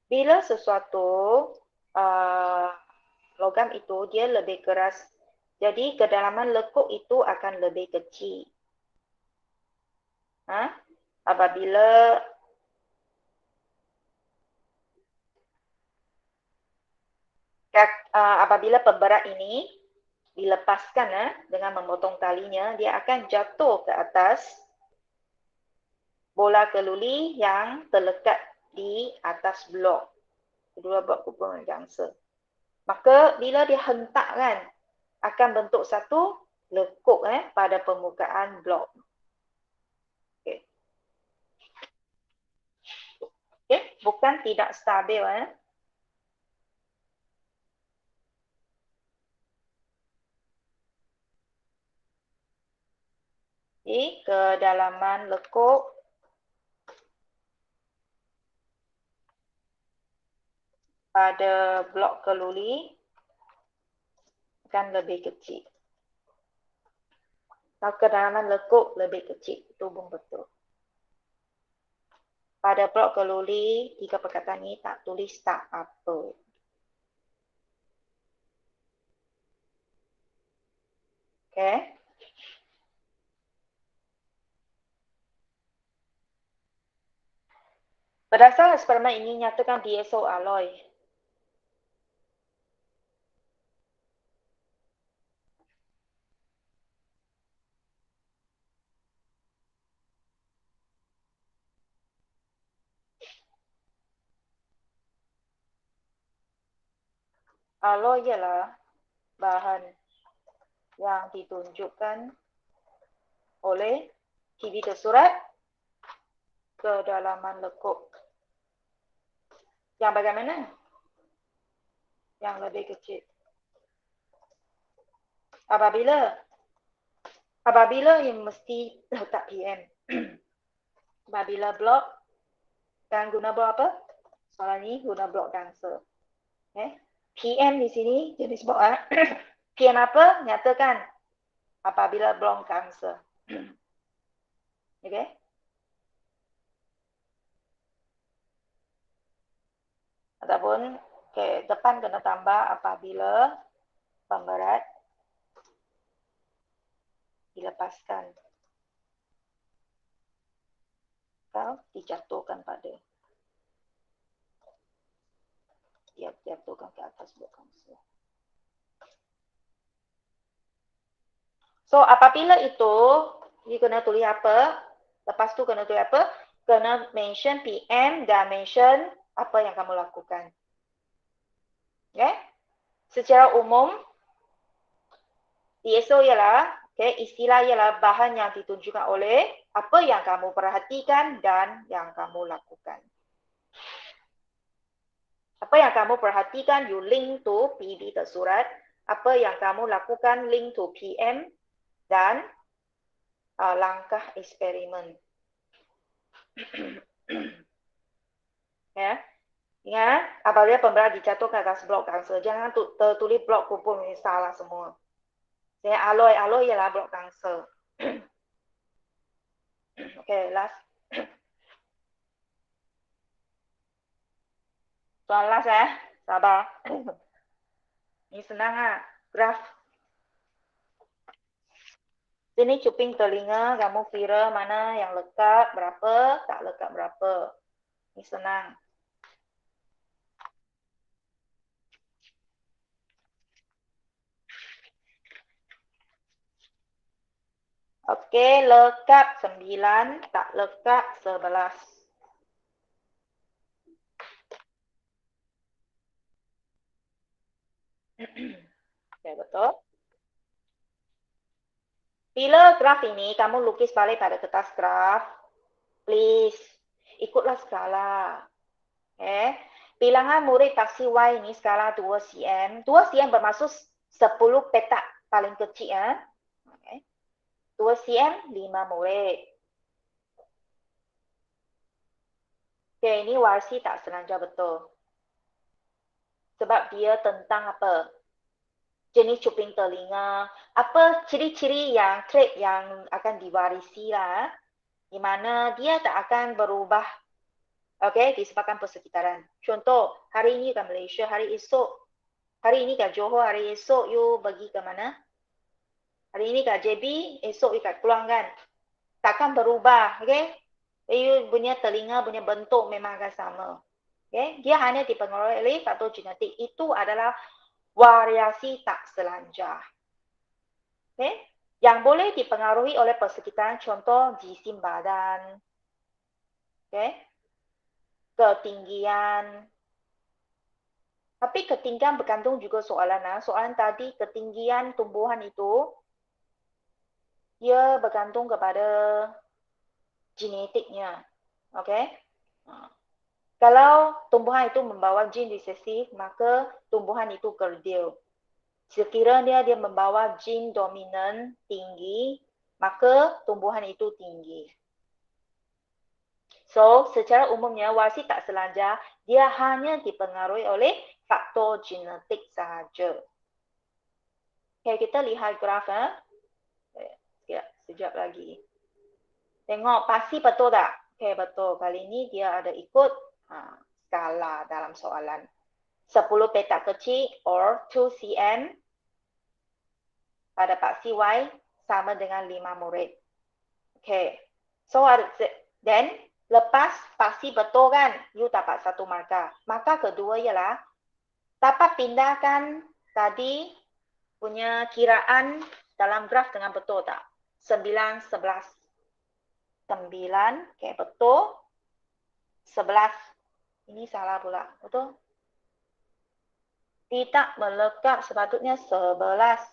Speaker 1: Bila sesuatu logam itu dia lebih keras, jadi kedalaman lekuk itu akan lebih kecil. Apabila pemberat ini dilepaskan dengan memotong talinya, dia akan jatuh ke atas bola keluli yang terlekat di atas blok. Kedua blok kupon gangsa. Maka bila dia hentakkan, akan bentuk satu lekuk pada permukaan blok. Bukan tidak stabil. Kedalaman lekuk pada blok keluli akan lebih kecil. Kalau kedalaman lekuk lebih kecil, itu pun betul. Pada blok keluli, tiga perkataan ini tak tulis tak apa. Berdasarkan eksperimen ini nyatakan DSO alloy. Alloy ialah bahan yang ditunjukkan oleh TV tersurat kedalaman lekuk. Yang bagaimana? Yang lebih kecil. Apabila yang mesti letak PM. Apabila blok dan guna blok apa? Soalan ni guna blok dancer. PM di sini jenis blok. PM apa? Nyatakan apabila blok dancer. Okay? Ataupun depan kena tambah apabila pemberat dilepaskan atau dijatuhkan pada jatuhkan ke atas blok dancer. So, apabila itu, dia kena tulis apa? Lepas tu kena tulis apa? Kena mention PM dan mention apa yang kamu lakukan. Okay? Secara umum, DSO ialah, istilah ialah bahan yang ditunjukkan oleh apa yang kamu perhatikan dan yang kamu lakukan. Apa yang kamu perhatikan, you link to PB tersurat. Apa yang kamu lakukan, link to PM dan langkah eksperimen. Ya. Ingat, apabila pemberat dijatuhkan atas blok dancer, jangan tertulis blok kupon, ini salah semua. Alloy ialah blok dancer. Okay, last. Soal last sabar. Ini senang graf. Sini cuping telinga, kamu kira mana yang lekat berapa, tak lekat berapa. Ini senang. Okey, lekat 9, tak lekat 11. Okay, betul. Bila graf ini kamu lukis balik pada kertas graf, please ikutlah skala. Bilangan murid taksi Y ini skala 2 cm. 2 cm bermaksud 10 petak paling kecil. 2 cm 5 murid. Ini warsi tak sengaja betul. Sebab dia tentang apa? Jenis cuping telinga. Apa ciri-ciri yang trait yang akan diwarisi lah. Di mana dia tak akan berubah disebabkan persekitaran. Contoh, hari ini kat Malaysia, hari ini kat Johor, hari esok you pergi ke mana? Hari ini kat JB, esok you kat Keluang kan? Takkan berubah, You punya telinga, punya bentuk memang akan sama. Dia hanya dipengaruhi oleh faktor genetik. Itu adalah variasi tak selanjar. Yang boleh dipengaruhi oleh persekitaran, contoh jisim badan, ketinggian. Tapi ketinggian bergantung juga soalan. Soalan tadi, ketinggian tumbuhan itu, dia bergantung kepada genetiknya. Kalau tumbuhan itu membawa gen resesif, maka tumbuhan itu kerdil. Sekiranya dia membawa gen dominan tinggi, maka tumbuhan itu tinggi. So, secara umumnya warsi tak selanjar, dia hanya dipengaruhi oleh faktor genetik sahaja. Kita lihat graf. Sekejap lagi. Tengok, pasti betul tak? Betul. Kali ini dia ada ikut skala dalam soalan. 10 petak kecil or 2 cm pada paksi Y sama dengan 5 murid. So, then lepas paksi betul kan, you dapat 1 markah. Markah kedua ialah dapat pindahkan tadi punya kiraan dalam graf dengan betul tak? 9, 11. 9, betul. 11. Ini salah pula, betul? Tidak melekat, sepatutnya 11.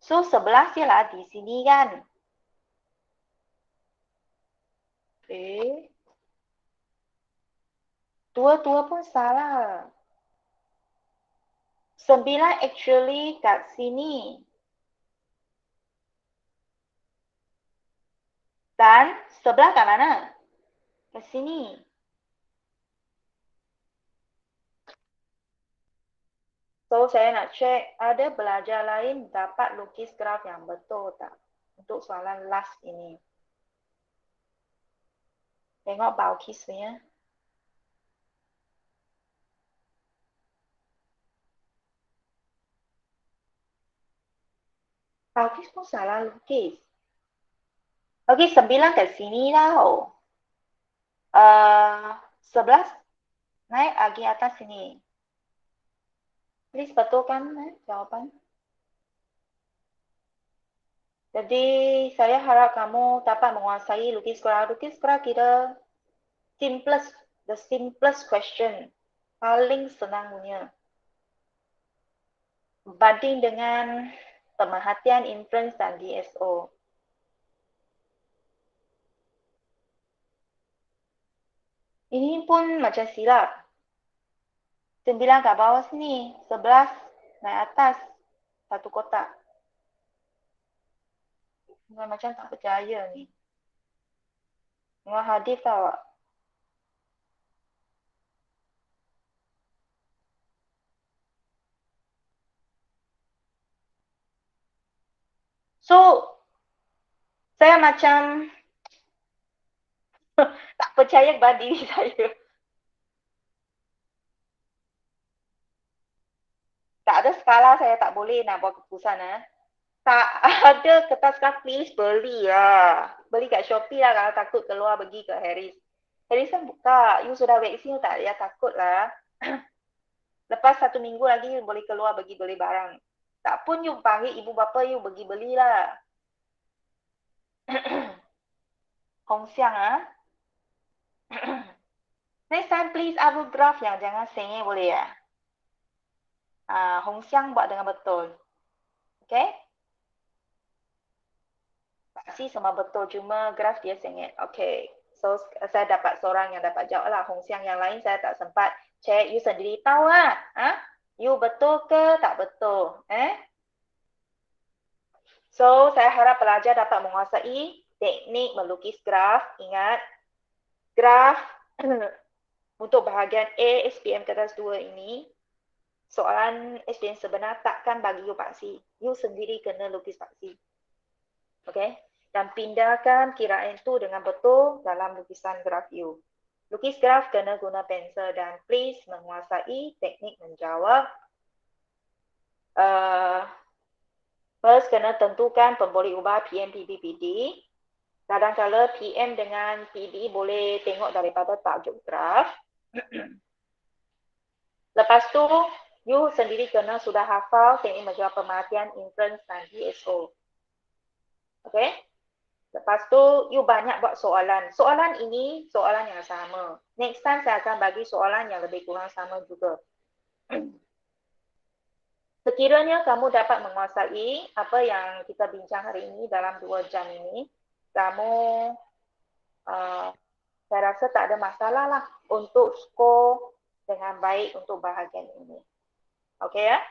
Speaker 1: So, 11 je lah di sini kan. Okay. Tua-tua pun salah. 9 actually kat sini. Dan sebelah kat mana? Kat sini. So, saya nak check ada belajar lain dapat lukis graf yang betul tak? Untuk soalan last ini. Tengok Balkis punya. Balkis pun salah lukis. Okey, 9 kat sini tau. 11 naik lagi atas sini. Please betulkan jawapan. Jadi, saya harap kamu dapat menguasai lukis graf. Lukis graf kita the simplest question. Paling senang punya. Banding dengan pemerhatian, inference dan DSO. Ini pun macam silap. 9 kat bawah sini, 11 naik atas, satu kotak. Macam tak percaya ni. Tengok hadis tau. So, saya macam tak percaya kepada diri saya. Tak ada skala saya tak boleh nak buat keputusan. Tak ada kertas skala, please beli lah. Beli kat Shopee lah kalau takut keluar pergi ke Harris. Harris kan buka. You sudah vaksin tak? Ya takut lah. Lepas 1 minggu lagi you boleh keluar pergi beli barang. Tak pun you panggil ibu bapa you pergi belilah. Hong Xiang ah. Next time please upload graph yang jangan sengih boleh ya. Hong Xiang buat dengan betul. Okay? Paksi semua betul, cuma graf dia sengit. Okay. So, saya dapat seorang yang dapat jawab lah. Hong Xiang yang lain saya tak sempat check. You sendiri tahu lah. You betul ke tak betul? So, saya harap pelajar dapat menguasai teknik melukis graf. Ingat, graf untuk bahagian A SPM kertas 2 ini, soalan SPM sebenar takkan bagi you paksi. You sendiri kena lukis paksi. Okay? Dan pindahkan kiraan itu dengan betul dalam lukisan graf you. Lukis graf kena guna pensel dan please menguasai teknik menjawab. First, kena tentukan pemboleh ubah PM, PB, PD. Kadang-kadang PM dengan PD boleh tengok daripada tajuk graf. Lepas tu, you sendiri kena sudah hafal teknik menjawab pemerhatian, inference dan DSO. Okay? Lepas tu, you banyak buat soalan. Soalan ini, soalan yang sama. Next time, saya akan bagi soalan yang lebih kurang sama juga. Sekiranya kamu dapat menguasai apa yang kita bincang hari ini dalam 2 jam ini, kamu, saya rasa tak ada masalah lah untuk skor dengan baik untuk bahagian ini. Okay ya?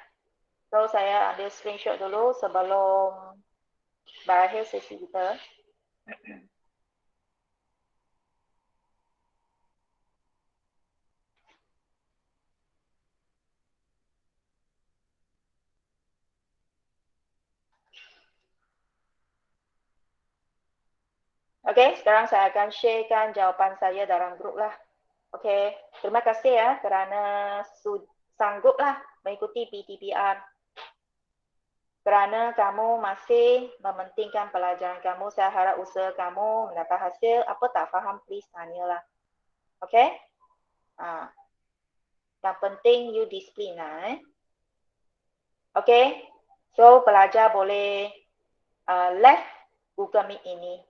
Speaker 1: So, saya ambil screenshot dulu sebelum berakhir sesi kita. Okay, sekarang saya akan sharekan jawapan saya dalam grup lah. Okay, terima kasih ya kerana sangguplah mengikuti PTPR. Kerana kamu masih mementingkan pelajaran kamu, saya harap usaha kamu mendapat hasil. Apa tak faham, please tanyalah. Okay? Yang penting you disiplin lah. Okay? So, pelajar boleh left Google Meet ini.